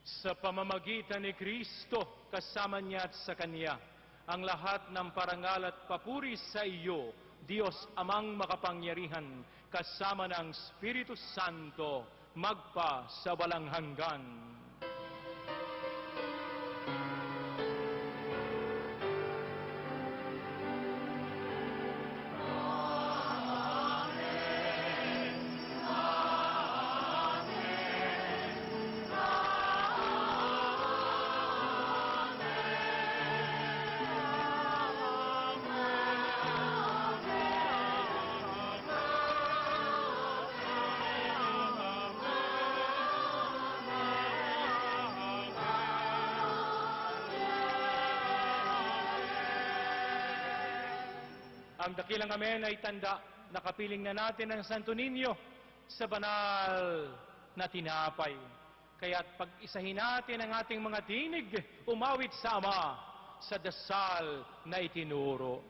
Sa pamamagitan ni Kristo, kasama niya at sa Kanya, ang lahat ng parangal at papuri sa iyo, Diyos Amang makapangyarihan, kasama ng Espiritu Santo, magpa sa walang hanggan. Ang dakilang amen ay tanda na kapiling na natin ang Santo Niño sa banal na tinapay. Kaya't pag-isahin natin ang ating mga tinig, umawit sa Ama sa dasal na itinuro.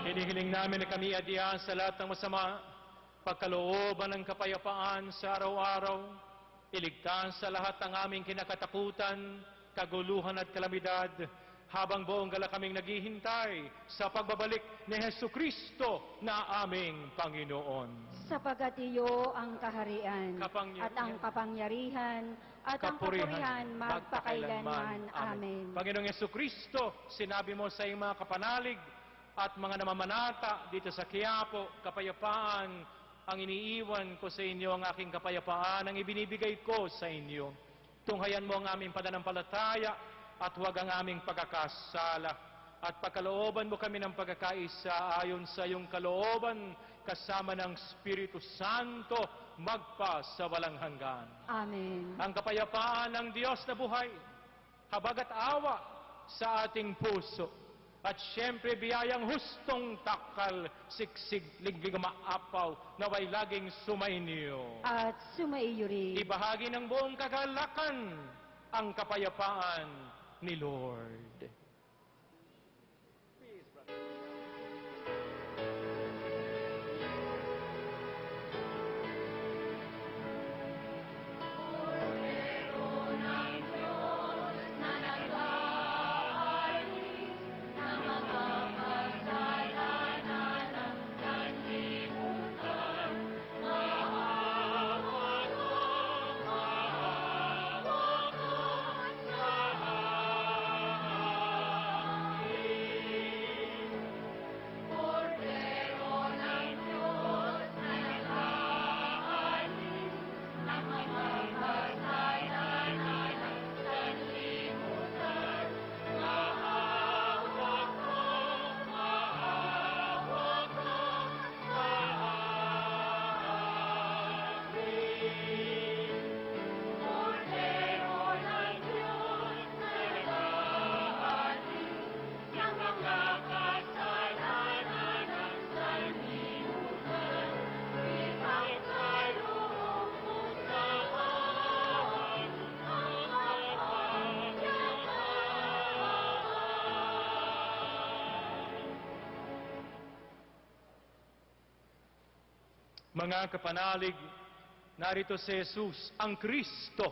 Hinihiling namin na kami adiyan sa lahat ng masama, pagkalooban ng kapayapaan sa araw-araw, iligtas sa lahat ng aming kinakatakutan, kaguluhan at kalamidad, habang buong gala kaming naghihintay sa pagbabalik ni Hesu Kristo na aming Panginoon. Sapagat iyo ang kaharian at ang kapangyarihan at ang kapurihan magpakailanman. Amen. Panginoong Hesu Kristo, sinabi mo sa iyong mga kapanalig at mga namamanata dito sa Quiapo, kapayapaan ang iniiwan ko sa inyo, ang aking kapayapaan ang ibinibigay ko sa inyo. Tunghayan mo ang aming pananampalataya at huwag ang aming pagkakasala. At pagkalooban mo kami ng pagkakaisa ayon sa iyong kalooban kasama ng Espiritu Santo magpa sa walang hanggan. Amen. Ang kapayapaan ng Diyos na buhay, habag at awa sa ating puso. At siyempre biyayang hustong takal, siksig, liglig maapaw, naway laging sumainyo. At sumaiyo rin. Ibahagi ng buong kagalakan ang kapayapaan ni Lord. Mga kapanalig, narito si Jesus, ang Kristo,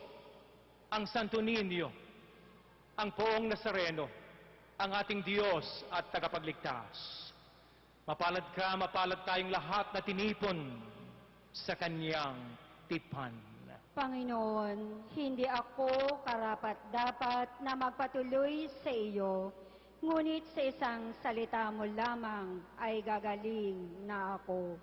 ang Santo Niño, ang Poong Nazareno, ang ating Diyos at tagapagligtas. Mapalad ka, mapalad tayong lahat na tinipon sa Kanyang tipan. Panginoon, hindi ako karapat-dapat na magpatuloy sa iyo, ngunit sa isang salita mo lamang ay gagaling na ako.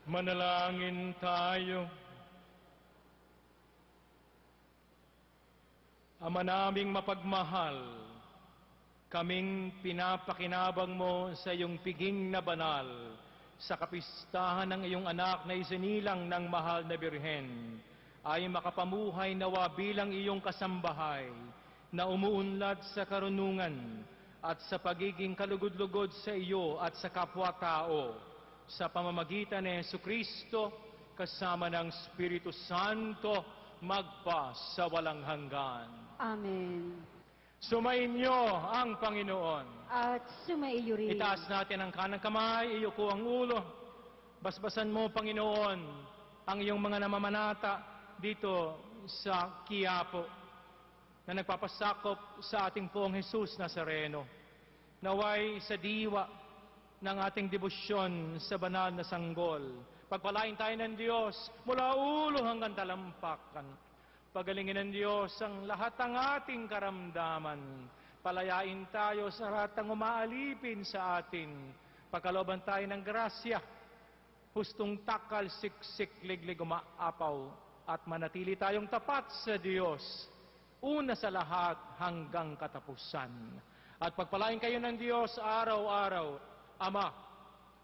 Manalangin tayo. Ama naming mapagmahal, kaming pinapakinabang mo sa iyong piging na banal, sa kapistahan ng iyong anak na isinilang ng mahal na Birhen, ay makapamuhay nawa bilang iyong kasambahay, na umuunlad sa karunungan at sa pagiging kalugod-lugod sa iyo at sa kapwa-tao, sa pamamagitan ni Jesucristo, kasama ng Espiritu Santo, magpa sa walang hanggan. Amen. Sumainyo ang Panginoon. At sumaiyo rin. Itaas natin ang kanang kamay, iyuko ang ulo. Basbasan mo, Panginoon, ang iyong mga namamanata dito sa Quiapo na nagpapasakop sa ating Poong Jesus Nazareno. Naway sa diwa ng ating debosyon sa banal na sanggol, pagpalain tayo ng Diyos mula ulo hanggang talampakan. Pagalingin ng Diyos ang lahat ng ating karamdaman. Palayain tayo sa lahat ng umaalipin sa atin. Pagkalooban tayo ng grasya, hustong takal, siksik, liglig, umaapaw, at manatili tayong tapat sa Diyos, una sa lahat hanggang katapusan. At pagpalain kayo ng Diyos araw-araw, Ama,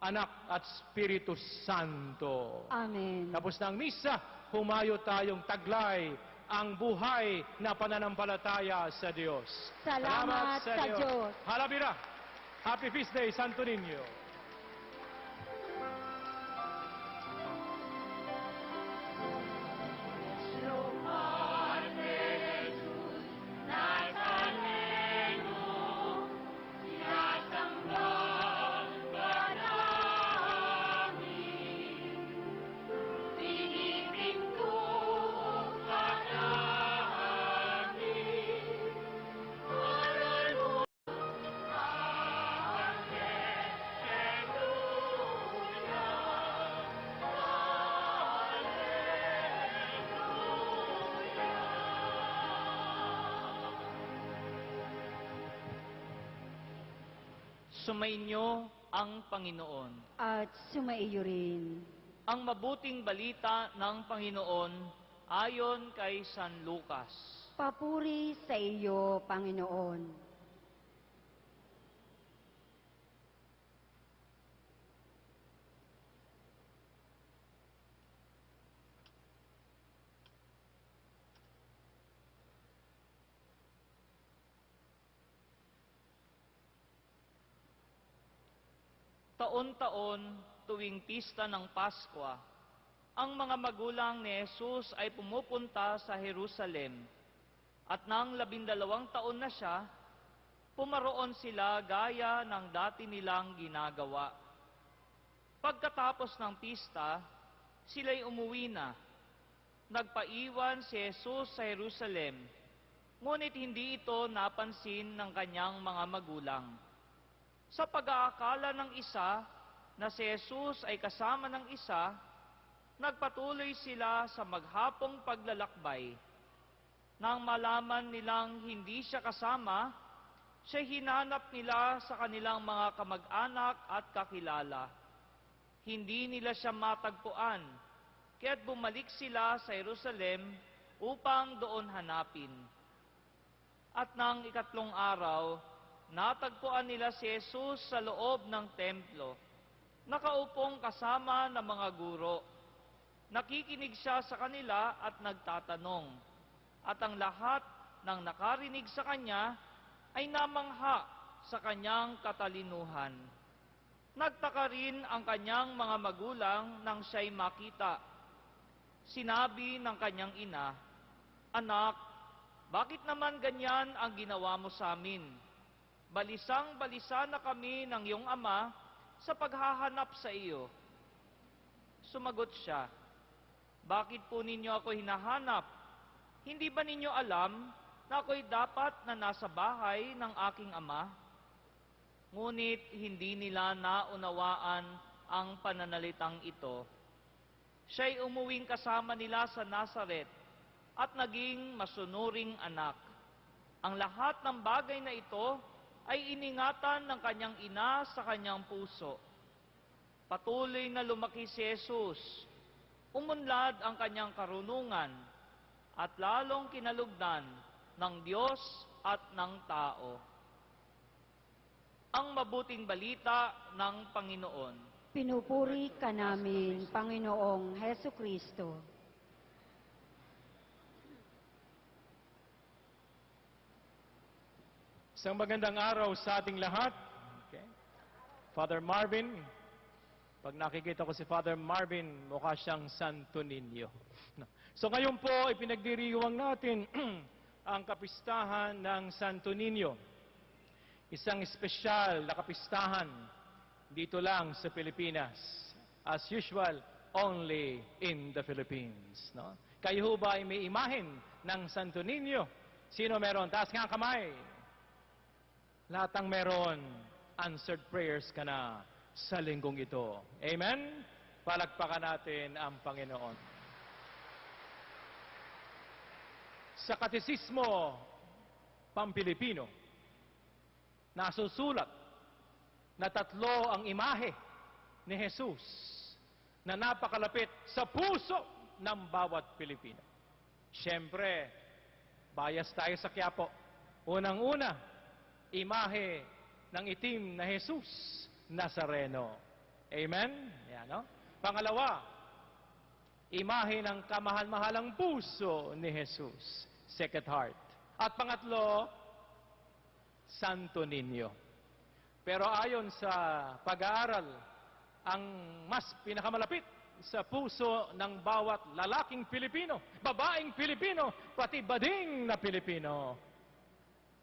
Anak at Espiritu Santo. Amen. Tapos ng misa, humayo tayong taglay ang buhay na pananampalataya sa Diyos. Salamat sa Diyos. Halabira! Happy Feast Day, Santo Niño! Sumainyo ang Panginoon. At sumaiyo rin. Ang mabuting balita ng Panginoon ayon kay San Lucas. Papuri sa iyo, Panginoon. Taon-taon, tuwing pista ng Pasko, ang mga magulang ni Jesus ay pumupunta sa Jerusalem. At nang 12 taon na siya, pumaroon sila gaya ng dati nilang ginagawa. Pagkatapos ng pista, sila'y umuwi na. Nagpaiwan si Jesus sa Jerusalem, ngunit hindi ito napansin ng kanyang mga magulang. Sa pag-aakala ng isa na si Jesus ay kasama ng isa, nagpatuloy sila sa maghapong paglalakbay. Nang malaman nilang hindi siya kasama, siya hinanap nila sa kanilang mga kamag-anak at kakilala. Hindi nila siya matagpuan, kaya't bumalik sila sa Jerusalem upang doon hanapin. At nang 3 araw, natagpuan nila si Jesus sa loob ng templo, nakaupong kasama ng mga guro. Nakikinig siya sa kanila at nagtatanong. At ang lahat ng nakarinig sa kanya ay namangha sa kanyang katalinuhan. Nagtaka rin ang kanyang mga magulang nang siya'y makita. Sinabi ng kanyang ina, "Anak, bakit naman ganyan ang ginawa mo sa amin? Balisang-balisa na kami ng iyong ama sa paghahanap sa iyo." Sumagot siya, "Bakit po ninyo ako hinahanap? Hindi ba ninyo alam na ako'y dapat na nasa bahay ng aking ama?" Ngunit hindi nila naunawaan ang pananalitang ito. Siya'y umuwing kasama nila sa Nazaret at naging masunuring anak. Ang lahat ng bagay na ito ay iningatan ng kanyang ina sa kanyang puso. Patuloy na lumaki si Jesus. Umunlad ang kanyang karunungan at lalong kinalugdan ng Diyos at ng tao. ang mabuting balita ng Panginoon. Pinupuri ka namin, Panginoong Heso Kristo. Isang magandang araw sa ating lahat. Okay. Father Marvin, pag nakikita ko si Father Marvin, mukha siyang Santo Niño. So ngayon po, ipinagdiriwang natin ang kapistahan ng Santo Niño. Isang espesyal na kapistahan dito lang sa Pilipinas. As usual, only in the Philippines. No? Kayo ho ba ay may imahen ng Santo Niño? Sino meron? Taas nga ang kamay. Lahat ang meron, answered prayers ka na sa linggong ito. Amen? Palakpakan natin ang Panginoon. Sa Katesismo Pampilipino, nasusulat na 3 ang imahe ni Jesus na napakalapit sa puso ng bawat Pilipino. Siyempre, bias tayo sa Quiapo. Unang-una, imahe ng itim na Jesus Nazareno. Amen? Yan, no? Pangalawa, imahe ng kamahal-mahalang puso ni Jesus, Sacred Heart. At pangatlo, Santo Niño. Pero ayon sa pag-aaral, ang mas pinakamalapit sa puso ng bawat lalaking Pilipino, babaeng Pilipino, pati bading na Pilipino,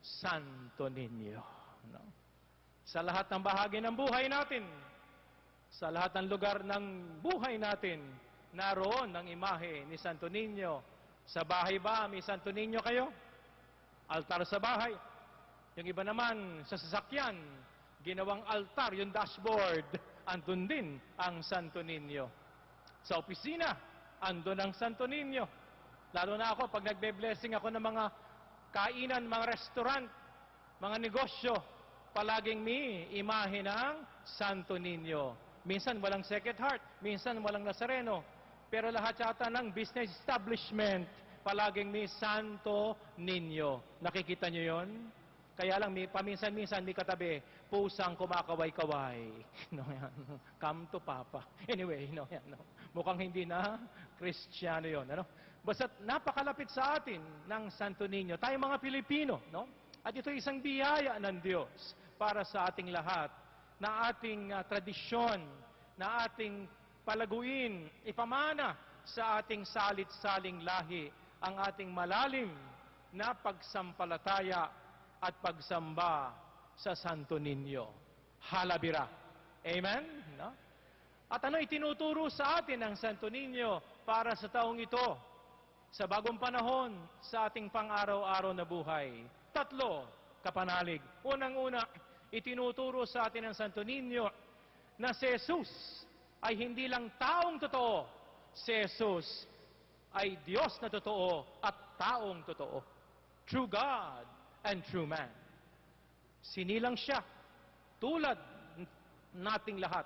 Santo Niño. No? Sa lahat ng bahagi ng buhay natin, sa lahat ng lugar ng buhay natin, naroon ang imahe ni Santo Niño. Sa bahay ba, may Santo Niño kayo? Altar sa bahay. Yung iba naman, sa sasakyan, ginawang altar, yung dashboard, andun din ang Santo Niño. Sa opisina, andun ang Santo Niño. Lalo na ako, pag nagbe-blessing ako ng mga kainan, mga restaurant, mga negosyo, palaging may imahe ng Santo Niño. Minsan walang Sacred Heart, minsan walang Nazareno. Pero lahat yata ng business establishment, palaging may Santo Niño. Nakikita nyo yon? Kaya lang, paminsan-minsan may katabi, pusang kumakaway-kaway. No, yan. Come to Papa. Anyway, no, yan, no. Mukhang hindi na Kristiyano yon. Ano? Basta napakalapit sa atin ng Santo Niño. Tayo mga Pilipino, no? At ito isang biyaya ng Diyos para sa ating lahat, na ating tradisyon, na ating palaguin, ipamana sa ating salit-saling lahi, ang ating malalim na pagsampalataya at pagsamba sa Santo Niño. Halabira. Amen? No? At ano itinuturo sa atin ng Santo Niño para sa taong ito, sa bagong panahon, sa ating pang-araw-araw na buhay? 3 kapanalig. Unang-una, itinuturo sa atin ng Santo Niño na si Jesus ay hindi lang taong totoo. Si Jesus ay Diyos na totoo at taong totoo. True God and true man. Sinilang siya, tulad nating lahat.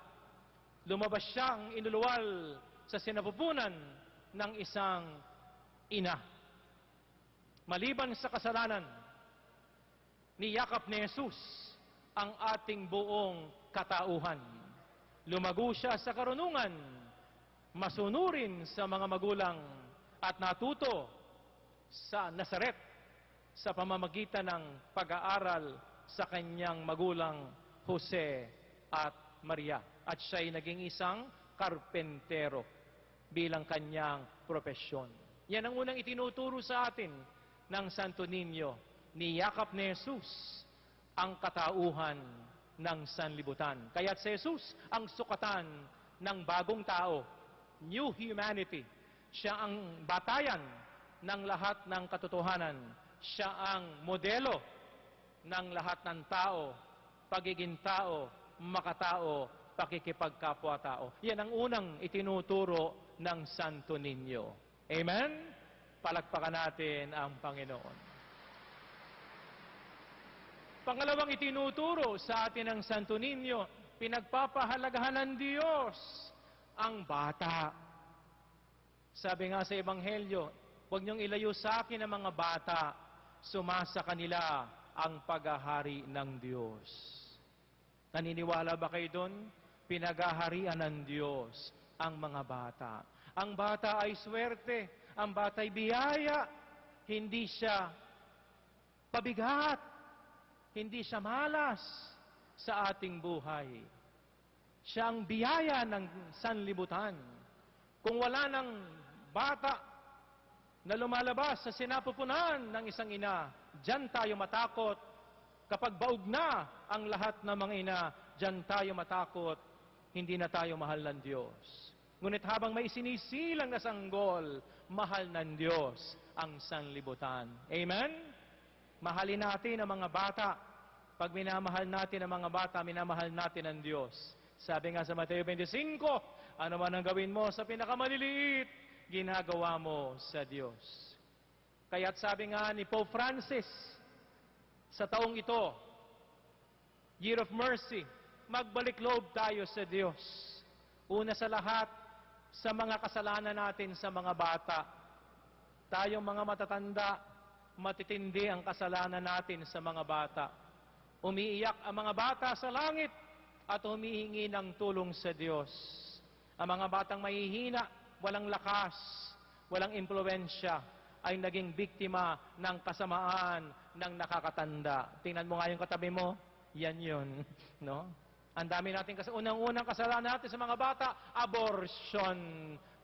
Lumabas siyang inuluwal sa sinapupunan ng isang ina. Maliban sa kasalanan, niyakap ni Jesus ang ating buong katauhan. Lumago siya sa karunungan, masunurin sa mga magulang, at natuto sa Nazaret sa pamamagitan ng pag-aaral sa kanyang magulang Jose at Maria. At siya'y naging isang karpentero bilang kanyang propesyon. Yan ang unang itinuturo sa atin ng Santo Niño. Niyakap ni Jesus ang katauhan ng sanlibutan. Kaya't si Jesus ang sukatan ng bagong tao, new humanity. Siya ang batayan ng lahat ng katotohanan. Siya ang modelo ng lahat ng tao, pagiging tao, makatao, pakikipagkapwa-tao. Yan ang unang itinuturo ng Santo Niño. Amen? Palakpakan natin ang Panginoon. Pangalawang itinuturo sa atin ng Santo Niño, pinagpapahalagahan ng Diyos ang bata. Sabi nga sa Ebanghelyo, huwag niyong ilayo sa akin ang mga bata, sumasa kanila ang paghahari ng Diyos. Naniniwala ba kayo doon? Pinagaharian ng Diyos ang mga bata. Ang bata ay swerte. Ang bata ay biyaya. Hindi siya pabigat. Hindi siya malas sa ating buhay. Siya ang biyaya ng sanlibutan. Kung wala ng bata na lumalabas sa sinapupunan ng isang ina, diyan tayo matakot. Kapag baog na ang lahat ng mga ina, diyan tayo matakot. Hindi na tayo mahal ng Diyos. Ngunit habang may sinisilang na sanggol, mahal ng Diyos ang sanlibutan. Amen? Mahalin natin ang mga bata. Pag minamahal natin ang mga bata, minamahal natin ang Diyos. Sabi nga sa Mateo 25, ano man ang gawin mo sa pinakamaliliit, ginagawa mo sa Diyos. Kaya't sabi nga ni Pope Francis, sa taong ito, Year of Mercy, magbalik loob tayo sa Diyos. Una sa lahat, sa mga kasalanan natin sa mga bata. Tayong mga matatanda, matitindi ang kasalanan natin sa mga bata. Umiiyak ang mga bata sa langit at humihingi ng tulong sa Diyos. Ang mga batang mahihina, walang lakas, walang impluwensya, ay naging biktima ng kasamaan ng nakakatanda. Tingnan mo nga yung katabi mo, yan yun. No? Ang dami natin unang-unang kasalanan natin sa mga bata, abortion.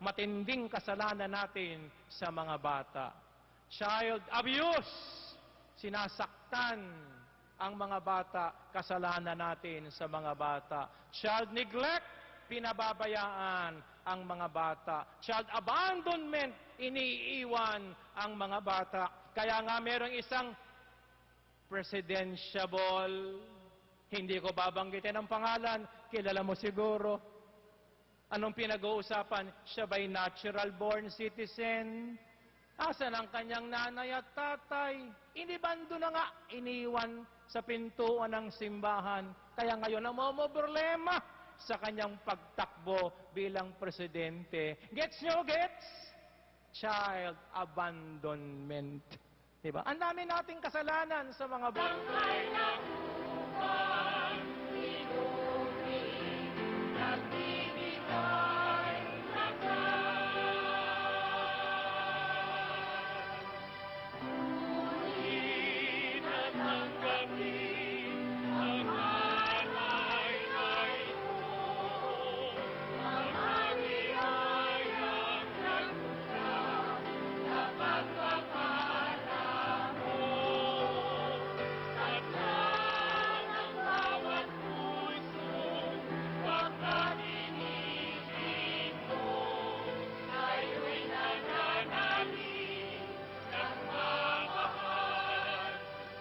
Matinding kasalanan natin sa mga bata. Child abuse. Sinasaktan ang mga bata, kasalanan natin sa mga bata. Child neglect, pinababayaan ang mga bata. Child abandonment, iniiwan ang mga bata. Kaya nga merong isang presidentiable, hindi ko babanggitin ang pangalan, kilala mo siguro. Anong pinag-uusapan? Siya ba'y natural born citizen? Asan ang kanyang nanay at tatay? Inibando na nga, iniwan sa pintuan ng simbahan. Kaya ngayon problema sa kanyang pagtakbo bilang presidente. Gets nyo? Gets? Child abandonment. Diba? Ang dami nating kasalanan sa mga Tangkay ng buwan, pinuri, nagbibigay lakas. Ngunit at tanggapin ang alay na ito, ang biyayang nagmula sa pagpapala mo. At ng bawat puso, pagkatinigin mo, tayo'y nananalig, nagmamahal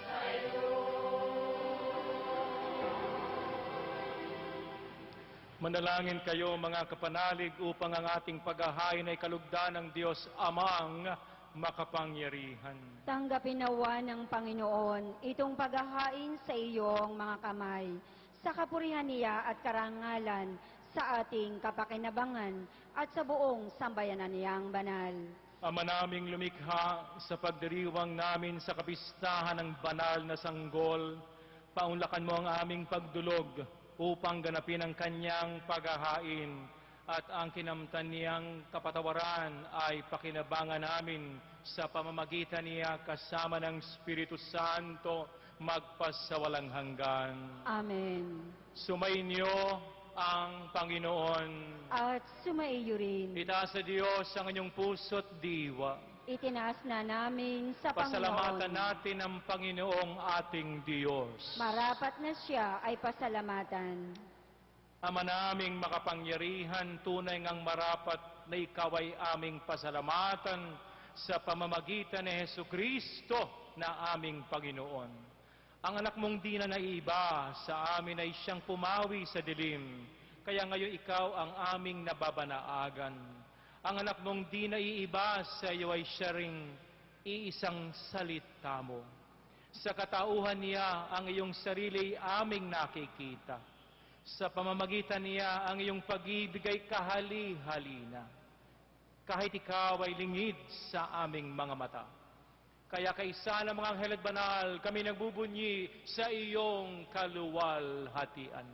sa'yo. Manalangin kayo mga kapanalig upang ang ating paghahain ay kalugdan ng Diyos Amang makapangyarihan. Tanggapin nawa ng Panginoon itong paghahain sa iyong mga kamay, sa kapurihan niya at karangalan, sa ating kapakinabangan at sa buong sambayanan niyang banal. Ama naming lumikha, sa pagdiriwang namin sa kapistahan ng banal na sanggol, paunlakan mo ang aming pagdulog upang ganapin ang kanyang paghahain at ang kinamtan niyang kapatawaran ay pakinabangan namin sa pamamagitan niya kasama ng Espiritu Santo magpasawalang hanggan. Amen. Sumainyo ang Panginoon. At sumaiyo rin. Itaas sa Diyos ang inyong puso't diwa. Itinaas na namin sa Pasalamatan Panginoon. natin ang Panginoong ating Diyos. Marapat na siya ay pasalamatan. Ama naming makapangyarihan, tunay ngang marapat na ikaw ay aming pasalamatan sa pamamagitan ni Jesucristo na aming Panginoon. Ang anak mong di na naiiba sa amin ay siyang pumawi sa dilim, kaya ngayon ikaw ang aming nababanaagan. Ang anak mong di naiiba sa iyo ay siya ring iisang salita mo. Sa katauhan niya, ang iyong sarili ay aming nakikita. Sa pamamagitan niya, ang iyong pag-ibig ay kahali-halina. Kahit ikaw ay lingid sa aming mga mata, Kaya kaisa ng mga anghel at banal, kami nagbubunyi sa iyong kaluwalhatian.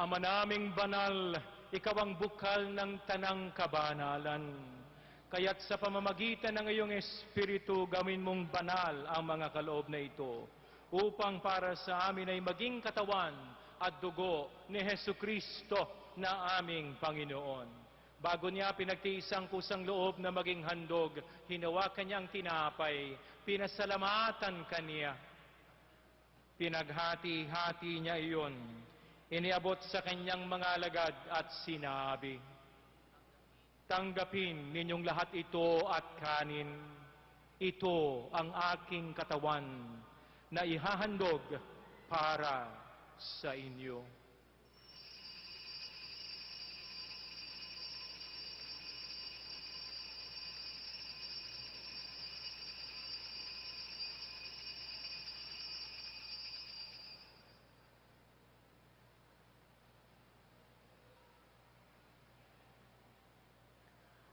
Ama naming banal, ikaw ang bukal ng tanang kabanalan. Kaya't sa pamamagitan ng iyong Espiritu, gawin mong banal ang mga kaloob na ito, upang para sa amin ay maging katawan at dugo ni Hesu Kristo na aming Panginoon. Bago niya pinagtiisang kusang loob na maging handog, hinawakan niya ang tinapay, pinasalamatan kaniya. Pinaghati-hati niya iyon. Iniabot sa kanyang mga alagad at sinabi, "Tanggapin ninyong lahat ito at kanin. Ito ang aking katawan na ihahandog para sa inyo."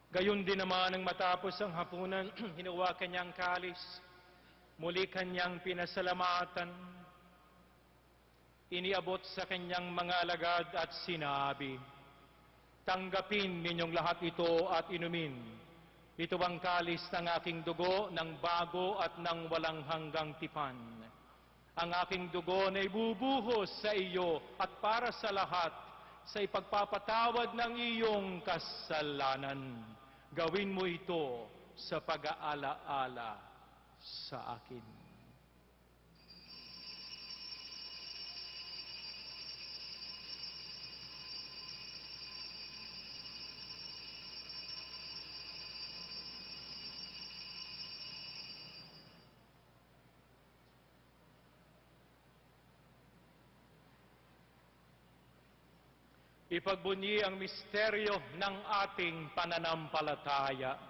Gayon din naman nang matapos ang hapunan, hinawakan niya ang kalis, muli kanyang pinasalamatan, iniabot sa kanyang mga alagad at sinabi, "Tanggapin ninyong lahat ito at inumin. Ito ang kalis ng aking dugo ng bago at ng walang hanggang tipan. Ang aking dugo na ibubuhos sa iyo at para sa lahat sa ipagpapatawad ng iyong kasalanan. Gawin mo ito sa pag-aalaala sa akin." Ipagbunyi ang misteryo ng ating pananampalataya.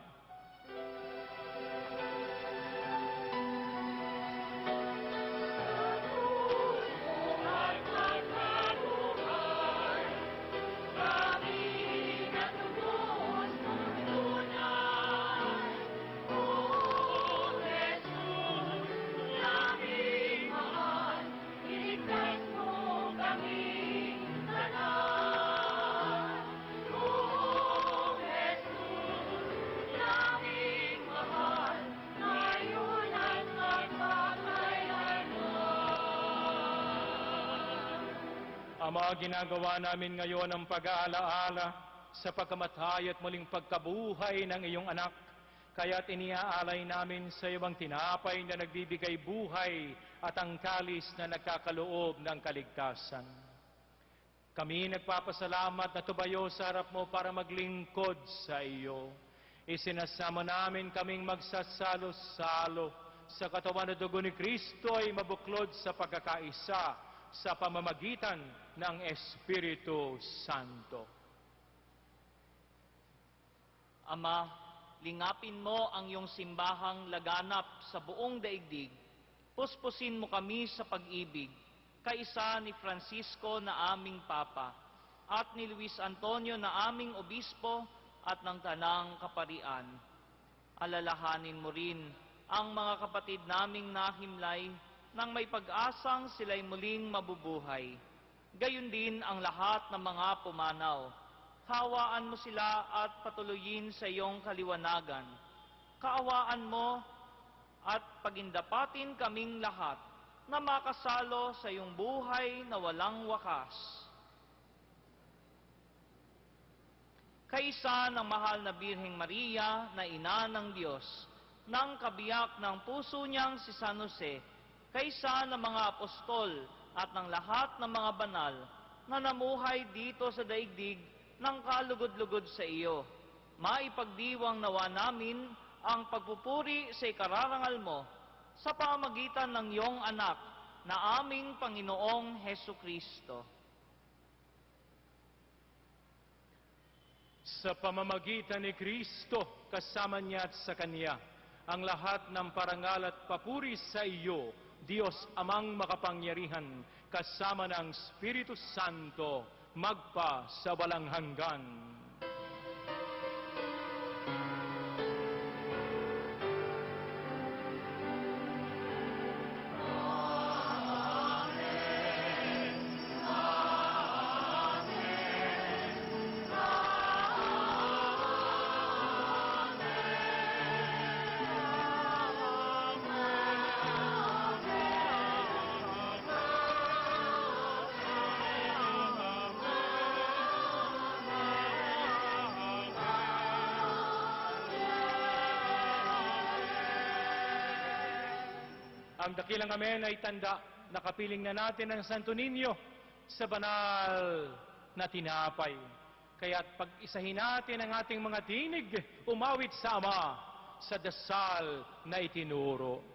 Ama, ginagawa namin ngayon ang pag-aalaala sa pagkamatay at muling pagkabuhay ng iyong anak. Kaya't iniaalay namin sa iyo ang tinapay na nagbibigay buhay at ang kalis na nagkakaloob ng kaligtasan. Kami nagpapasalamat na tumayo sa harap mo para maglingkod sa iyo. Isinasama namin kaming magsasalo-salo sa katawan at dugo ni Kristo ay mabuklod sa pagkakaisa sa pamamagitan ng Espiritu Santo. Ama, lingapin mo ang iyong simbahang laganap sa buong daigdig. Puspusin mo kami sa pag-ibig kaisa ni Francisco na aming Papa, at ni Luis Antonio na aming Obispo at ng Tanang Kaparian. Alalahanin mo rin ang mga kapatid naming nahimlay nang may pag-asang sila'y muling mabubuhay. Gayon din ang lahat ng mga pumanaw. Hawaan mo sila at patuloyin sa iyong kaliwanagan. Kaawaan mo at pagindapatin kaming lahat na makasalo sa iyong buhay na walang wakas. Kaisa ng mahal na Birheng Maria na Ina ng Diyos, ng kabiyak ng puso niyang si San Jose, kaisa ng mga apostol at ng lahat ng mga banal na namuhay dito sa daigdig ng kalugod-lugod sa iyo, maipagdiwang nawa namin ang pagpupuri sa ikararangal mo sa pamamagitan ng iyong anak na aming Panginoong Hesu Kristo. Sa pamamagitan ni Kristo, kasama niya at sa Kanya, ang lahat ng parangal at papuri sa iyo, Diyos Amang makapangyarihan, kasama ng Espiritu Santo, magpa sa walang hanggan. Ang dakilang amen ay tanda na kapiling na natin ang Santo Niño sa banal na tinapay. Kaya't pag-isahin natin ang ating mga tinig, umawit sa Ama sa dasal na itinuro.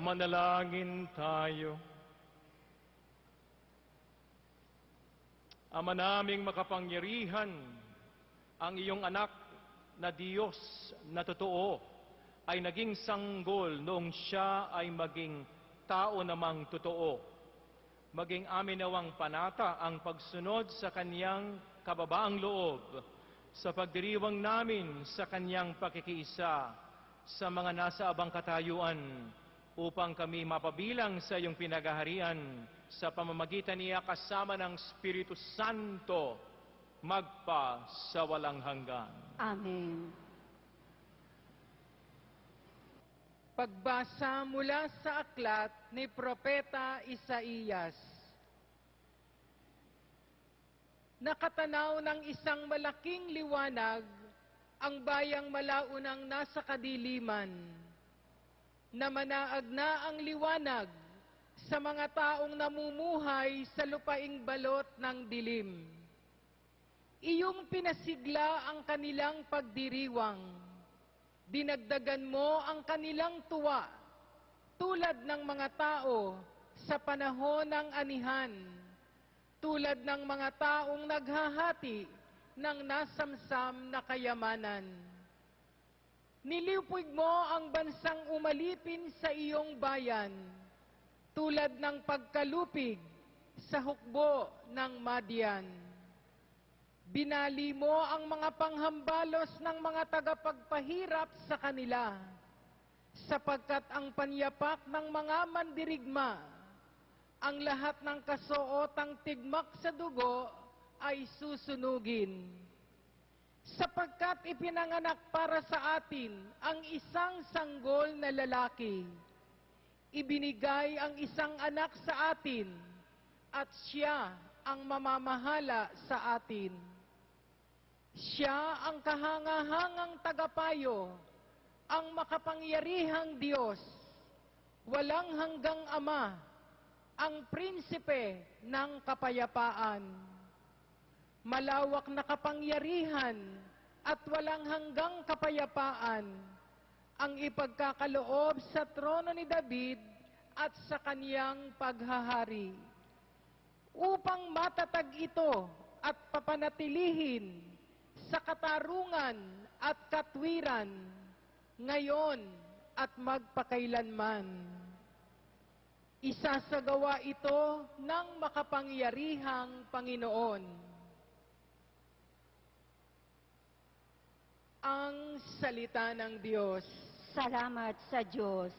Manalangin tayo. Ama naming makapangyarihan, ang iyong anak na Diyos na totoo ay naging sanggol noong siya ay maging tao namang totoo. Maging amin nawang panata ang pagsunod sa kanyang kababaang loob sa pagdiriwang namin sa kanyang pakikiisa sa mga nasa abang katayuan, upang kami mapabilang sa iyong pinagaharian sa pamamagitan niya kasama ng Espiritu Santo, magpa sa walang hanggan. Amen. Pagbasa mula sa aklat ni Propeta Isaías. Nakatanaw ng isang malaking liwanag ang bayang malaunang nasa kadiliman, na manaag na ang liwanag sa mga taong namumuhay sa lupaing balot ng dilim. Iyong pinasigla ang kanilang pagdiriwang. Dinagdagan mo ang kanilang tuwa, tulad ng mga tao sa panahon ng anihan, tulad ng mga taong naghahati ng nasamsam na kayamanan. Niliwpig mo ang bansang umalipin sa iyong bayan, tulad ng pagkalupig sa hukbo ng Madian. Binali mo ang mga panghambalos ng mga tagapagpahirap sa kanila, sapagkat ang panyapak ng mga mandirigma, ang lahat ng kasuotang tigmak sa dugo, ay susunugin. Sapagkat ipinanganak para sa atin ang isang sanggol na lalaki. Ibinigay ang isang anak sa atin at siya ang mamamahala sa atin. Siya ang kahangahangang tagapayo, ang makapangyarihang Diyos, walang hanggang Ama, ang prinsipe ng kapayapaan. Malawak na kapangyarihan at walang hanggang kapayapaan ang ipagkakaloob sa trono ni David at sa kaniyang paghahari. Upang matatag ito at papanatilihin sa katarungan at katwiran, ngayon at magpakailanman. Isasagawa ito ng makapangyarihang Panginoon. Ang salita ng Diyos. Salamat sa Diyos.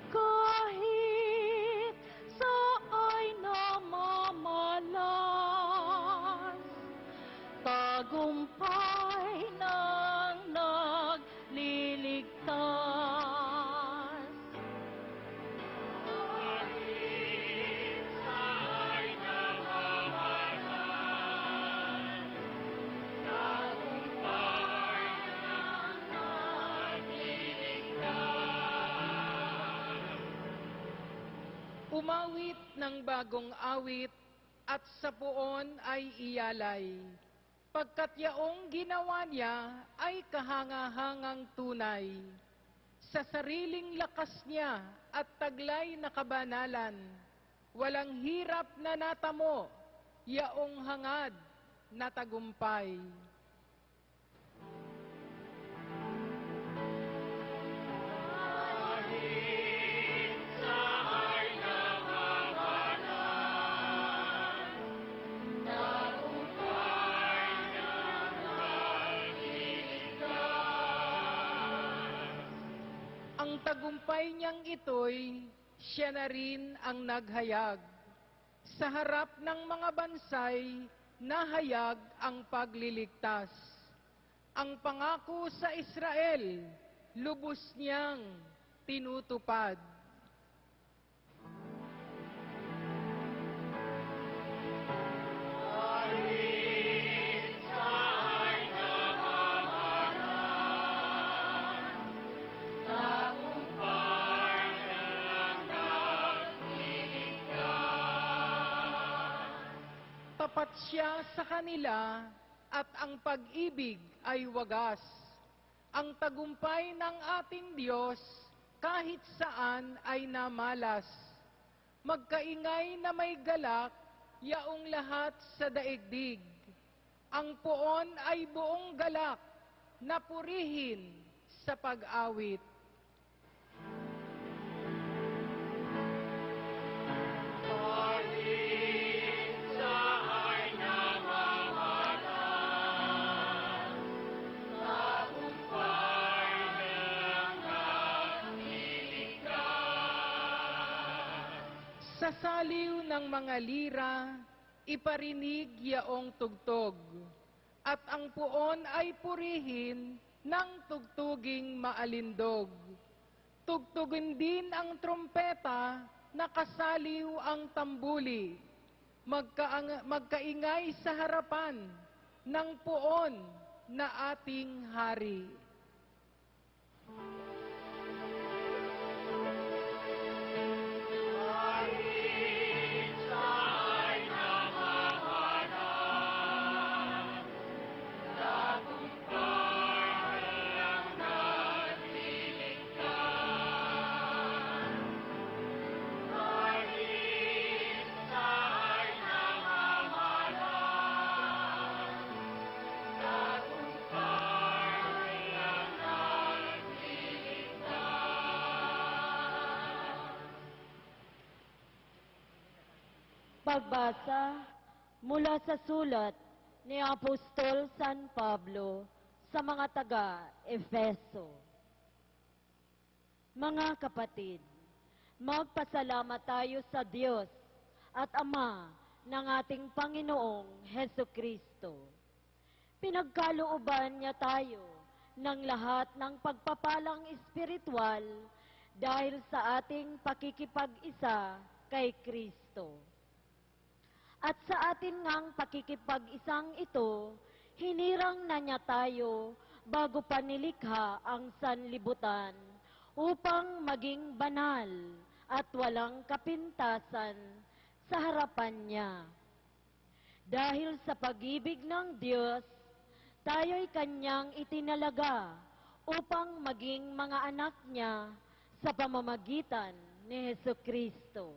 Kahit sa'y namamalas, tagumpay ng nagliligtas. Kahit sa'y namamalas, tagumpay ng nagliligtas. Umawit ng bagong awit at sa puon ay iyalay. Pagkat yaong ginawa niya ay kahangahangang tunay. Sa sariling lakas niya at taglay na kabanalan, walang hirap na natamo, yaong hangad na tagumpay. Kahit sa'y namamalas, tagumpay ng nagliligtas. Ang tagumpay niyang ito'y siya na rin ang naghayag. Sa harap ng mga bansay, nahayag ang pagliligtas. Ang pangako sa Israel, lubos niyang tinutupad. Kahit sa'y namamalas, tagumpay ng nagliligtas. Tapat siya sa kanila at ang pag-ibig ay wagas. Ang tagumpay ng ating Diyos kahit saan ay namalas. Magkaingay na may galak, yaong lahat sa daigdig. Ang poon ay buong galak, na purihin sa pag-awit. Kahit sa'y namamalas, tagumpay ng nagliligtas. Sa saliw ng mga lira, iparinig yaong tugtog, at ang puon ay purihin ng tugtuging maalindog. Tugtugin din ang trompeta, nakasaliw ang tambuli. Magkaingay sa harapan ng puon na ating hari. Kahit sa'y namamalas, tagumpay ng nagliligtas. Kahit sa'y namamalas, tagumpay ng Pagbasa mula sa sulat ni Apostol San Pablo sa mga taga-Efeso. Mga kapatid, magpasalamat tayo sa Diyos at Ama ng ating Panginoong Heso Kristo. Pinagkalooban niya tayo ng lahat ng pagpapalang espiritual dahil sa ating pakikipag-isa kay Kristo. At sa atin ngang pakikipag-isang ito, hinirang na niya tayo bago pa nilikha ang sanlibutan upang maging banal at walang kapintasan sa harapan niya. Dahil sa pag-ibig ng Diyos, tayo'y kanyang itinalaga upang maging mga anak niya sa pamamagitan ni Heso Kristo.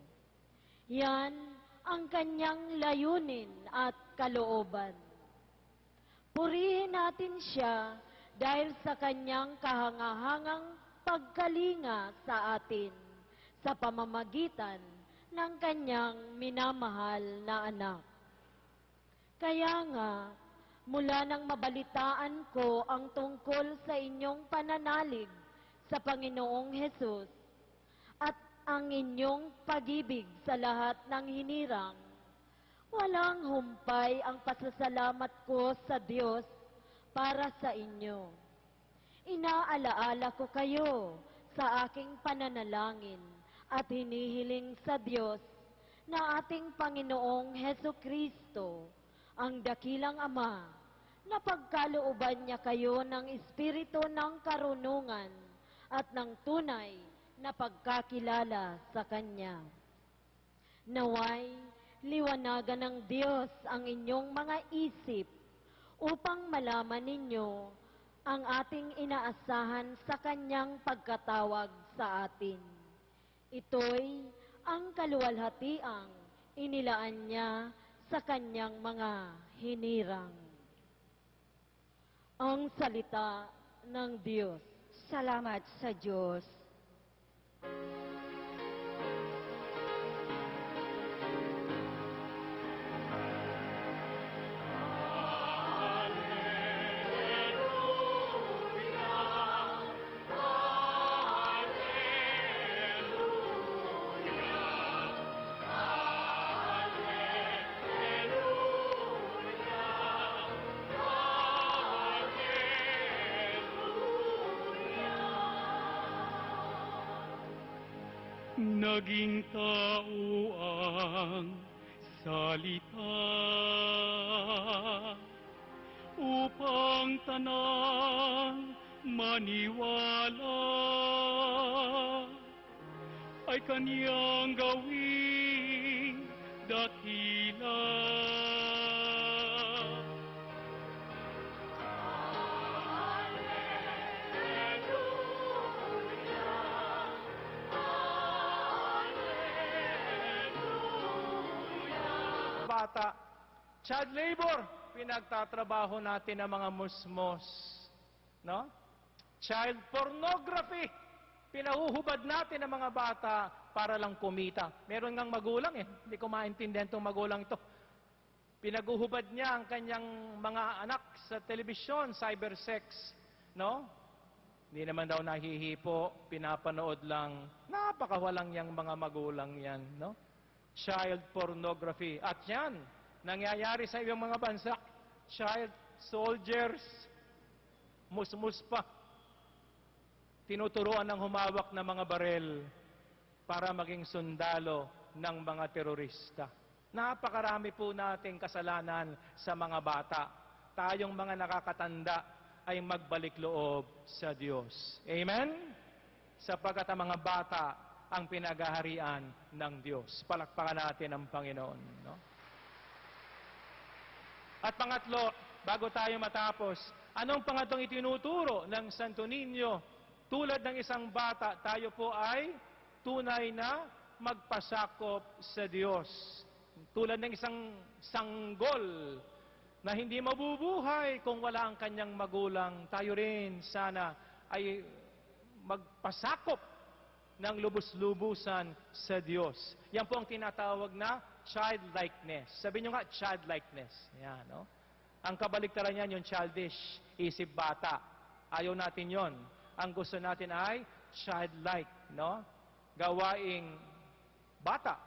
Yan ang kanyang layunin at kalooban. Purihin natin siya dahil sa kanyang kahangahangang pagkalinga sa atin sa pamamagitan ng kanyang minamahal na anak. Kaya nga, mula nang mabalitaan ko ang tungkol sa inyong pananalig sa Panginoong Hesus at ang inyong pag-ibig sa lahat ng hinirang, walang humpay ang pasasalamat ko sa Diyos para sa inyo. Inaalaala ko kayo sa aking pananalangin at hinihiling sa Diyos na ating Panginoong Heso Kristo, ang dakilang Ama, na pagkalooban niya kayo ng espiritu ng karunungan at ng tunay na pagkakilala sa Kanya. Naway, liwanagan ng Diyos ang inyong mga isip upang malaman ninyo ang ating inaasahan sa Kanyang pagkatawag sa atin. Ito'y ang kaluwalhatiang inilaan niya sa Kanyang mga hinirang. Ang salita ng Diyos. Salamat sa Diyos. Naging tao ang salita upang tanang maniwala ay kaniyang gawing dakila. Bata, child labor, pinagtatrabaho natin ang mga musmos, no? Child pornography, pinahuhubad natin ang mga bata para lang kumita. Meron ngang magulang hindi ko maintindihan itong magulang ito. Pinaguhubad niya ang kanyang mga anak sa telebisyon, cybersex, no? Hindi naman daw nahihipo, pinapanood lang. Napakawalang yang mga magulang yan, no? Child pornography. At yan, nangyayari sa ibang mga bansa. Child soldiers, musmus pa. Tinuturuan ng humawak ng mga barel para maging sundalo ng mga terorista. Napakarami po nating kasalanan sa mga bata. Tayong mga nakakatanda ay magbalik loob sa Diyos. Amen? Sapagkat ang mga bata ang pinagaharian ng Diyos. Palakpakan natin ang Panginoon. No? At pangatlo, bago tayo matapos, anong pangatlong itinuturo ng Santo Niño? Tulad ng isang bata, tayo po ay tunay na magpasakop sa Diyos. Tulad ng isang sanggol na hindi mabubuhay kung wala ang kanyang magulang, tayo rin sana ay magpasakop ng lubos-lubusan sa Diyos. Yan po ang tinatawag na childlikeness. Sabi nyo nga, childlikeness. Yan, no? Ang kabaliktaran niyan, yung childish, isip bata. Ayaw natin yon. Ang gusto natin ay childlike, no? Gawaing bata.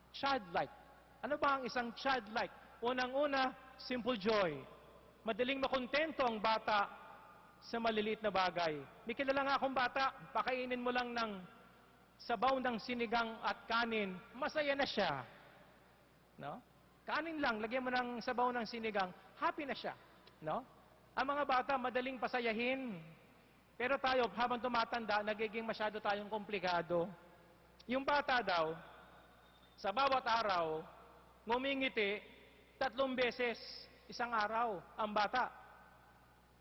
Childlike. Ano ba ang isang childlike? Unang-una, simple joy. Madaling makontento ang bata sa maliliit na bagay. May kilala nga akong bata, pakainin mo lang ng sabaw ng sinigang at kanin, masaya na siya. No? Kanin lang, lagyan mo ng sabaw ng sinigang, happy na siya. No? Ang mga bata, madaling pasayahin. Pero tayo, habang tumatanda, nagiging masyado tayong komplikado. Yung bata daw, sa bawat araw, ngumingiti 3 beses isang araw ang bata.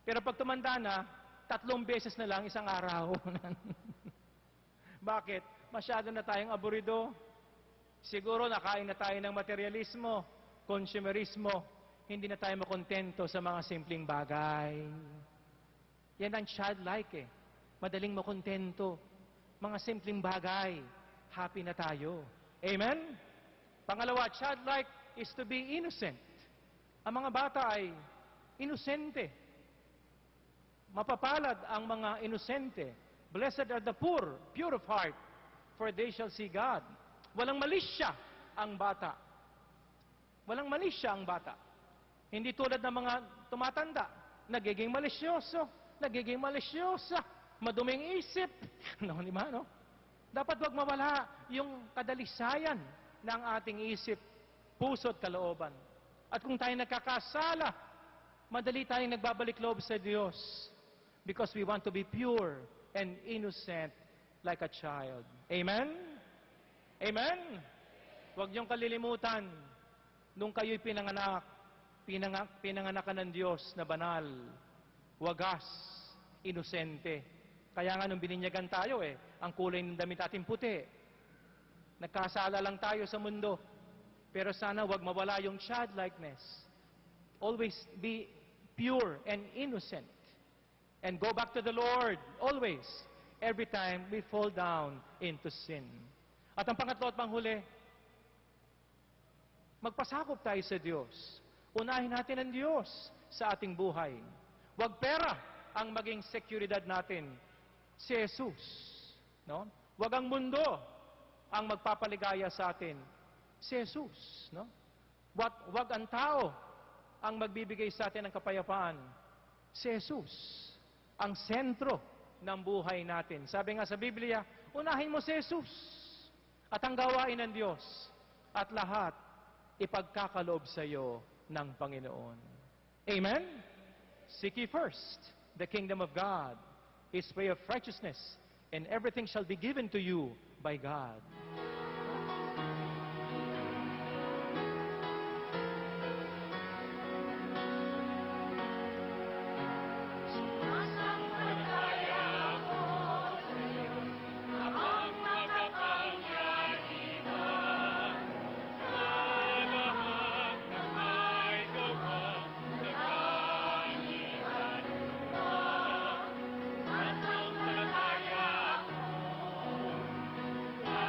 Pero pag tumanda na, 3 beses na lang isang araw. Bakit? Masyado na tayong aburido. Siguro nakain na tayo ng materialismo, consumerismo. Hindi na tayo makontento sa mga simpleng bagay. Yan ang childlike eh. Madaling makontento. Mga simpleng bagay. Happy na tayo. Amen? Pangalawa, childlike is to be innocent. Ang mga bata ay inosente. Mapapalad ang mga inosente. Blessed are the poor, pure of heart, for they shall see God. Walang malisya ang bata. Walang malisya ang bata. Hindi tulad ng mga tumatanda, nagiging malisyoso, nagiging malisyosa, maduming isip. No, di ba, no? Dapat wag mawala yung kadalisayan ng ating isip, puso at kalooban. At kung tayo nagkakasala, madali tayong nagbabalik loob sa Diyos because we want to be pure and innocent like a child. Amen? Amen? Huwag niyong kalilimutan, nung kayo'y pinanganakan ng Diyos na banal, wagas, inosente. Kaya nga nung bininyagan tayo ang kulay ng damit natin puti. Nagkasala lang tayo sa mundo. Pero sana wag mawala yung childlikeness. Always be pure and innocent. And go back to the Lord, always. Every time we fall down into sin. At ang pangatlo at panghuli, magpasakop tayo sa Diyos. Unahin natin ang Diyos sa ating buhay. Wag pera ang maging seguridad natin. Si Jesus. No? Wag ang mundo ang magpapaligaya sa atin. Si Jesus. No? Wag ang tao ang magbibigay sa atin ng kapayapaan. Si Jesus. Ang sentro ng buhay natin. Sabi nga sa Biblia, unahin mo si Jesus at ang gawain ng Diyos at lahat ipagkakaloob sa iyo ng Panginoon. Amen? Seek ye first the kingdom of God, His way of righteousness, and everything shall be given to you by God. Sumasampalataya ako sa iyo, amang makapangyarihan. Sa lahat na may gawa sa kahiran mo, Sumasampalataya ako, sa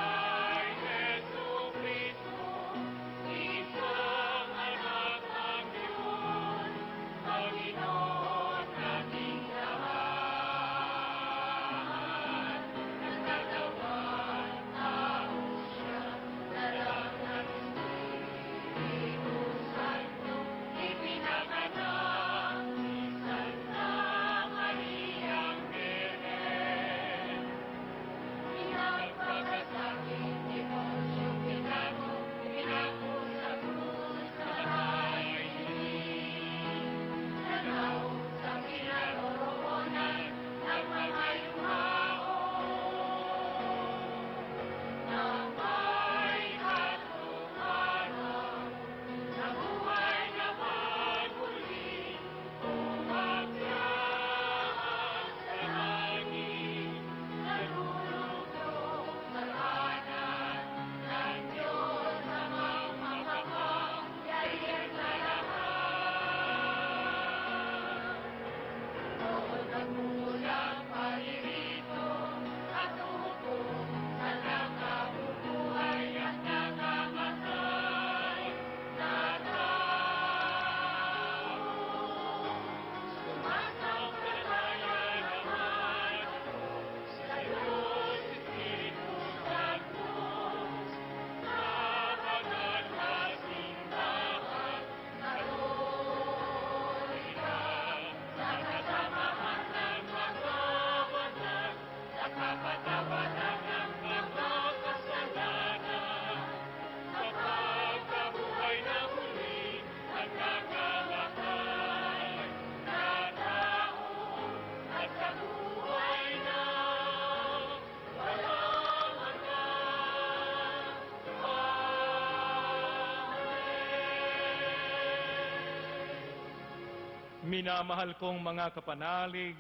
Minamahal kong mga kapanalig,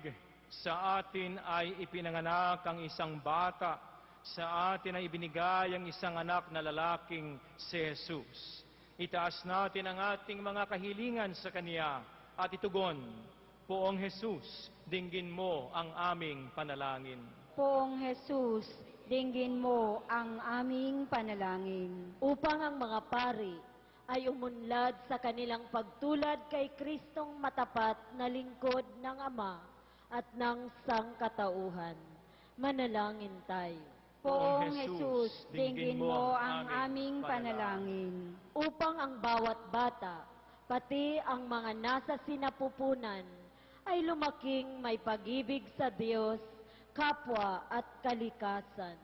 sa atin ay ipinanganak ang isang bata, sa atin ay ibinigay ang isang anak na lalaking si Jesus. Itaas natin ang ating mga kahilingan sa Kanya at itugon, Poong Jesus, dinggin mo ang aming panalangin. Poong Jesus, dinggin mo ang aming panalangin. Upang ang mga pari ay umunlad sa kanilang pagtulad kay Kristong matapat na lingkod ng Ama at ng sangkatauhan. Manalangin tayo. Poong Jesus, dinggin mo ang aming panalangin. Upang ang bawat bata, pati ang mga nasa sinapupunan, ay lumaking may pag-ibig sa Diyos, kapwa at kalikasan.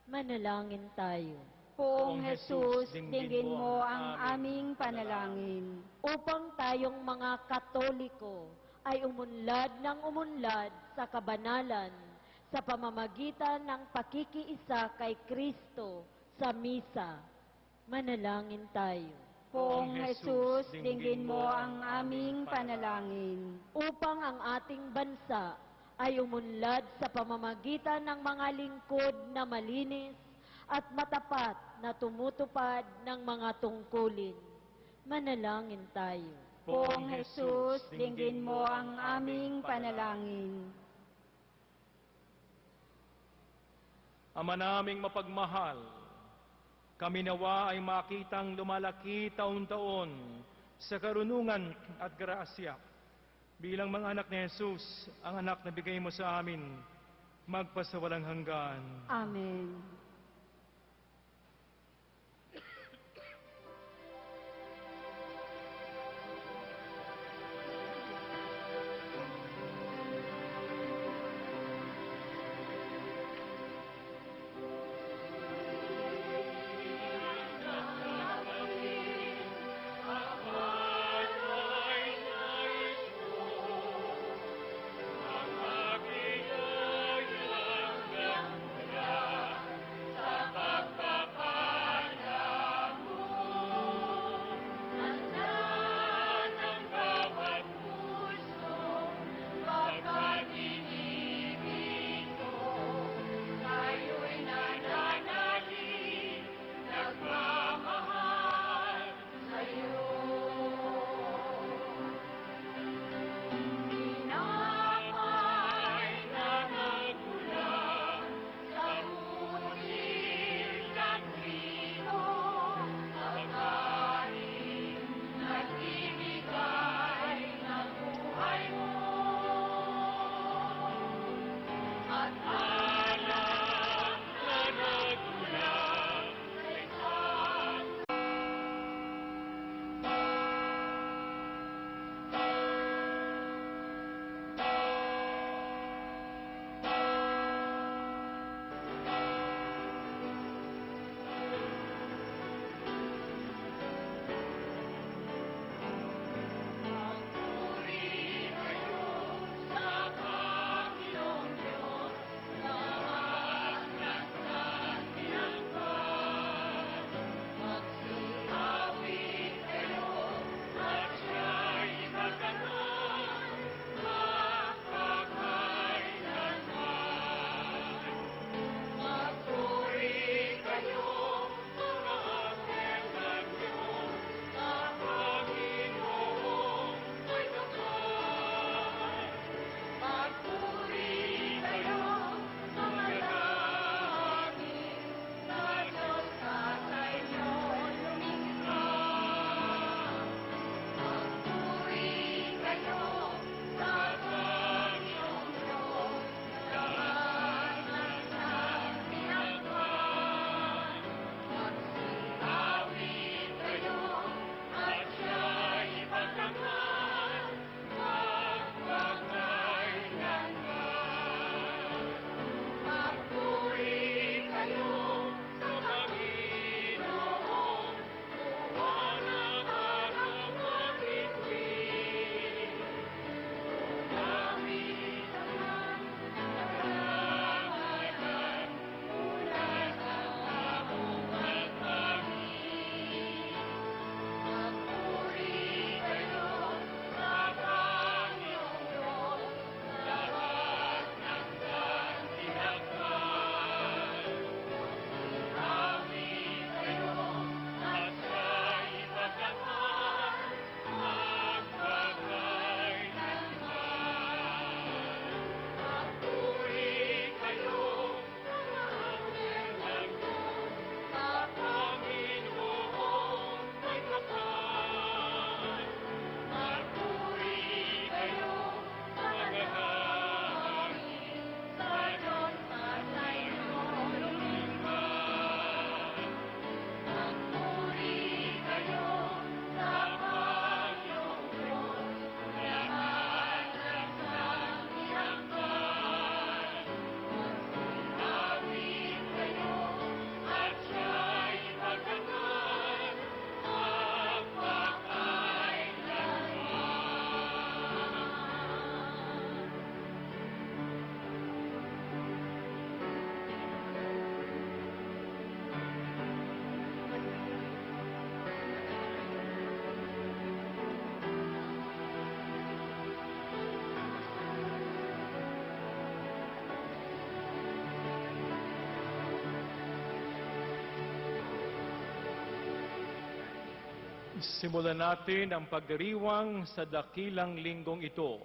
Manalangin tayo. Poong Jesus, dinggin mo ang aming panalangin. Upang tayong mga Katoliko ay umunlad ng umunlad sa kabanalan sa pamamagitan ng pakikiisa kay Kristo sa misa. Manalangin tayo. Poong Jesus, dinggin mo ang aming panalangin. Upang ang ating bansa ay umunlad sa pamamagitan ng mga lingkod na malinis at matapat na tumutupad ng mga tungkulin. Manalangin tayo. Poong Jesus, dinggin mo ang aming panalangin. Ama naming mapagmahal, kami nawa ay makitang lumalaki taon-taon sa karunungan at grasya. Bilang mga anak ni Jesus, ang anak na bigay mo sa amin, magpasawalang hanggan. Amen. Simulan natin ang pagdiriwang sa dakilang linggong ito.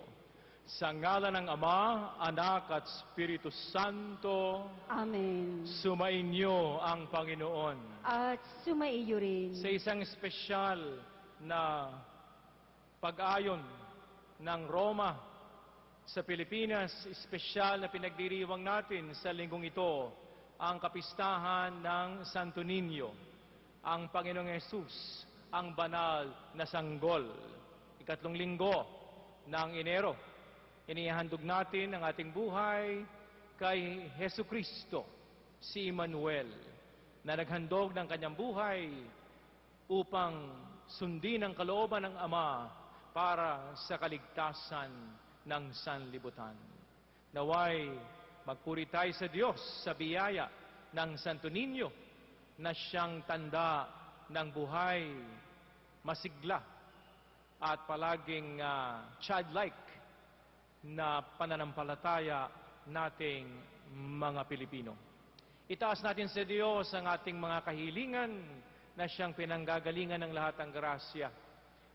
Sa ngalan ng Ama, Anak at Espiritu Santo, Amen. sumainyo ang Panginoon. At sumaiyo rin. Sa isang espesyal na pag-ayon ng Roma sa Pilipinas, espesyal na pinagdiriwang natin sa linggong ito, ang kapistahan ng Santo Niño, ang Panginoong Hesus, ang banal na sanggol. Ikatlong linggo ng Enero, inihandog natin ang ating buhay kay Hesu Kristo, si Emmanuel, na naghandog ng kanyang buhay upang sundin ang kalooban ng Ama para sa kaligtasan ng sanlibutan. Naway magpuri tayo sa Diyos sa biyaya ng Santo Niño na siyang tanda ng buhay, masigla at palaging childlike na pananampalataya nating mga Pilipino. Itaas natin sa Diyos ang ating mga kahilingan na siyang pinanggagalingan ng lahat ng grasya.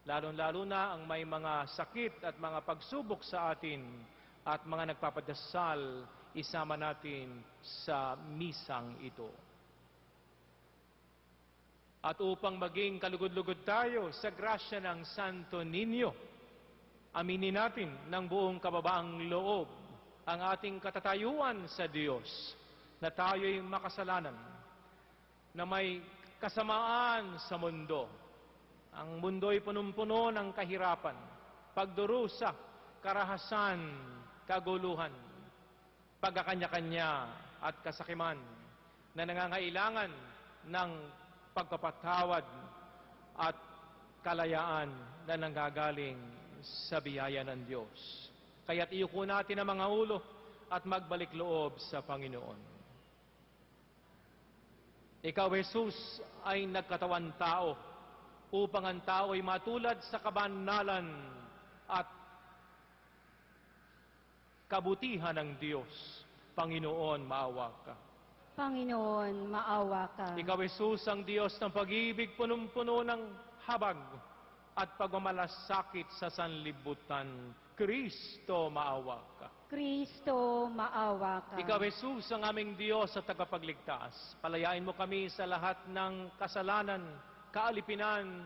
Lalo-lalo na ang may mga sakit at mga pagsubok sa atin at mga nagpapadasal, isama natin sa misang ito. At upang maging kalugod-lugod tayo sa grasya ng Santo Niño, aminin natin ng buong kababaang loob ang ating katatayuan sa Diyos na tayo'y makasalanan, na may kasamaan sa mundo. Ang mundo'y punong-puno ng kahirapan, pagdurusa, karahasan, kaguluhan, pagkakanya-kanya at kasakiman na nangangailangan ng pagpapatawad at kalayaan na nanggagaling sa biyaya ng Diyos. Kaya't iyuko natin ang mga ulo at magbalik loob sa Panginoon. Ikaw, Jesus, ay nagkatawan tao upang ang tao ay matulad sa kabanalan at kabutihan ng Diyos. Panginoon, maawa ka. Panginoon, maawa ka. Ikaw, Jesus, ang Diyos ng pag-ibig, punong-puno ng habag at pagmamalasakit sa sanlibutan. Kristo, maawa ka. Kristo, maawa ka. Ikaw, Jesus, ang aming Diyos at tagapagligtas. Palayain mo kami sa lahat ng kasalanan, kaalipinan,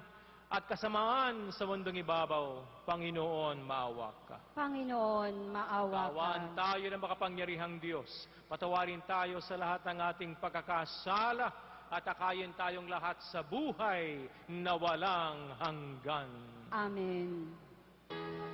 at kasamaan sa mundong ibabaw. Panginoon, maawa ka. Panginoon, maawa ka. Kaawaan tayo ng makapangyarihang Diyos. Patawarin tayo sa lahat ng ating pagkakasala at akayin tayong lahat sa buhay na walang hanggan. Amen. Sa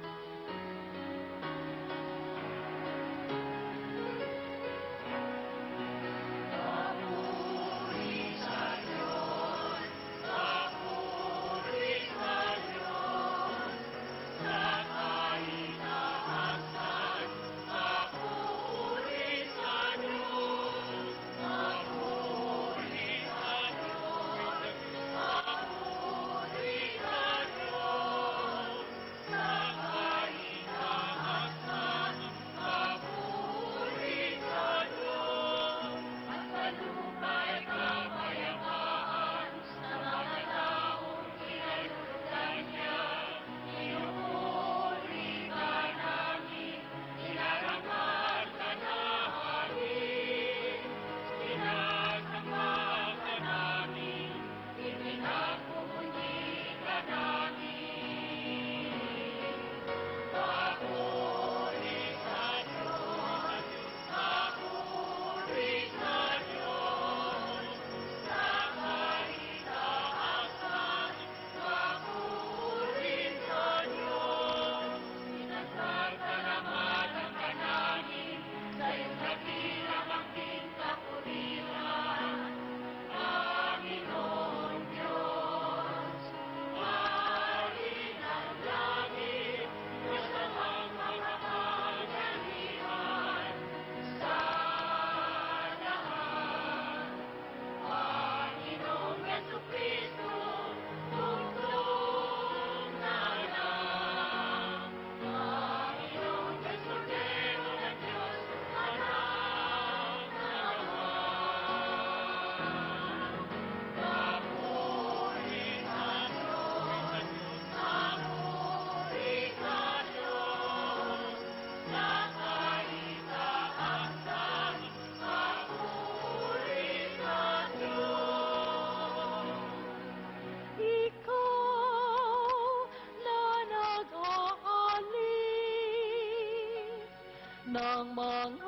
ng mga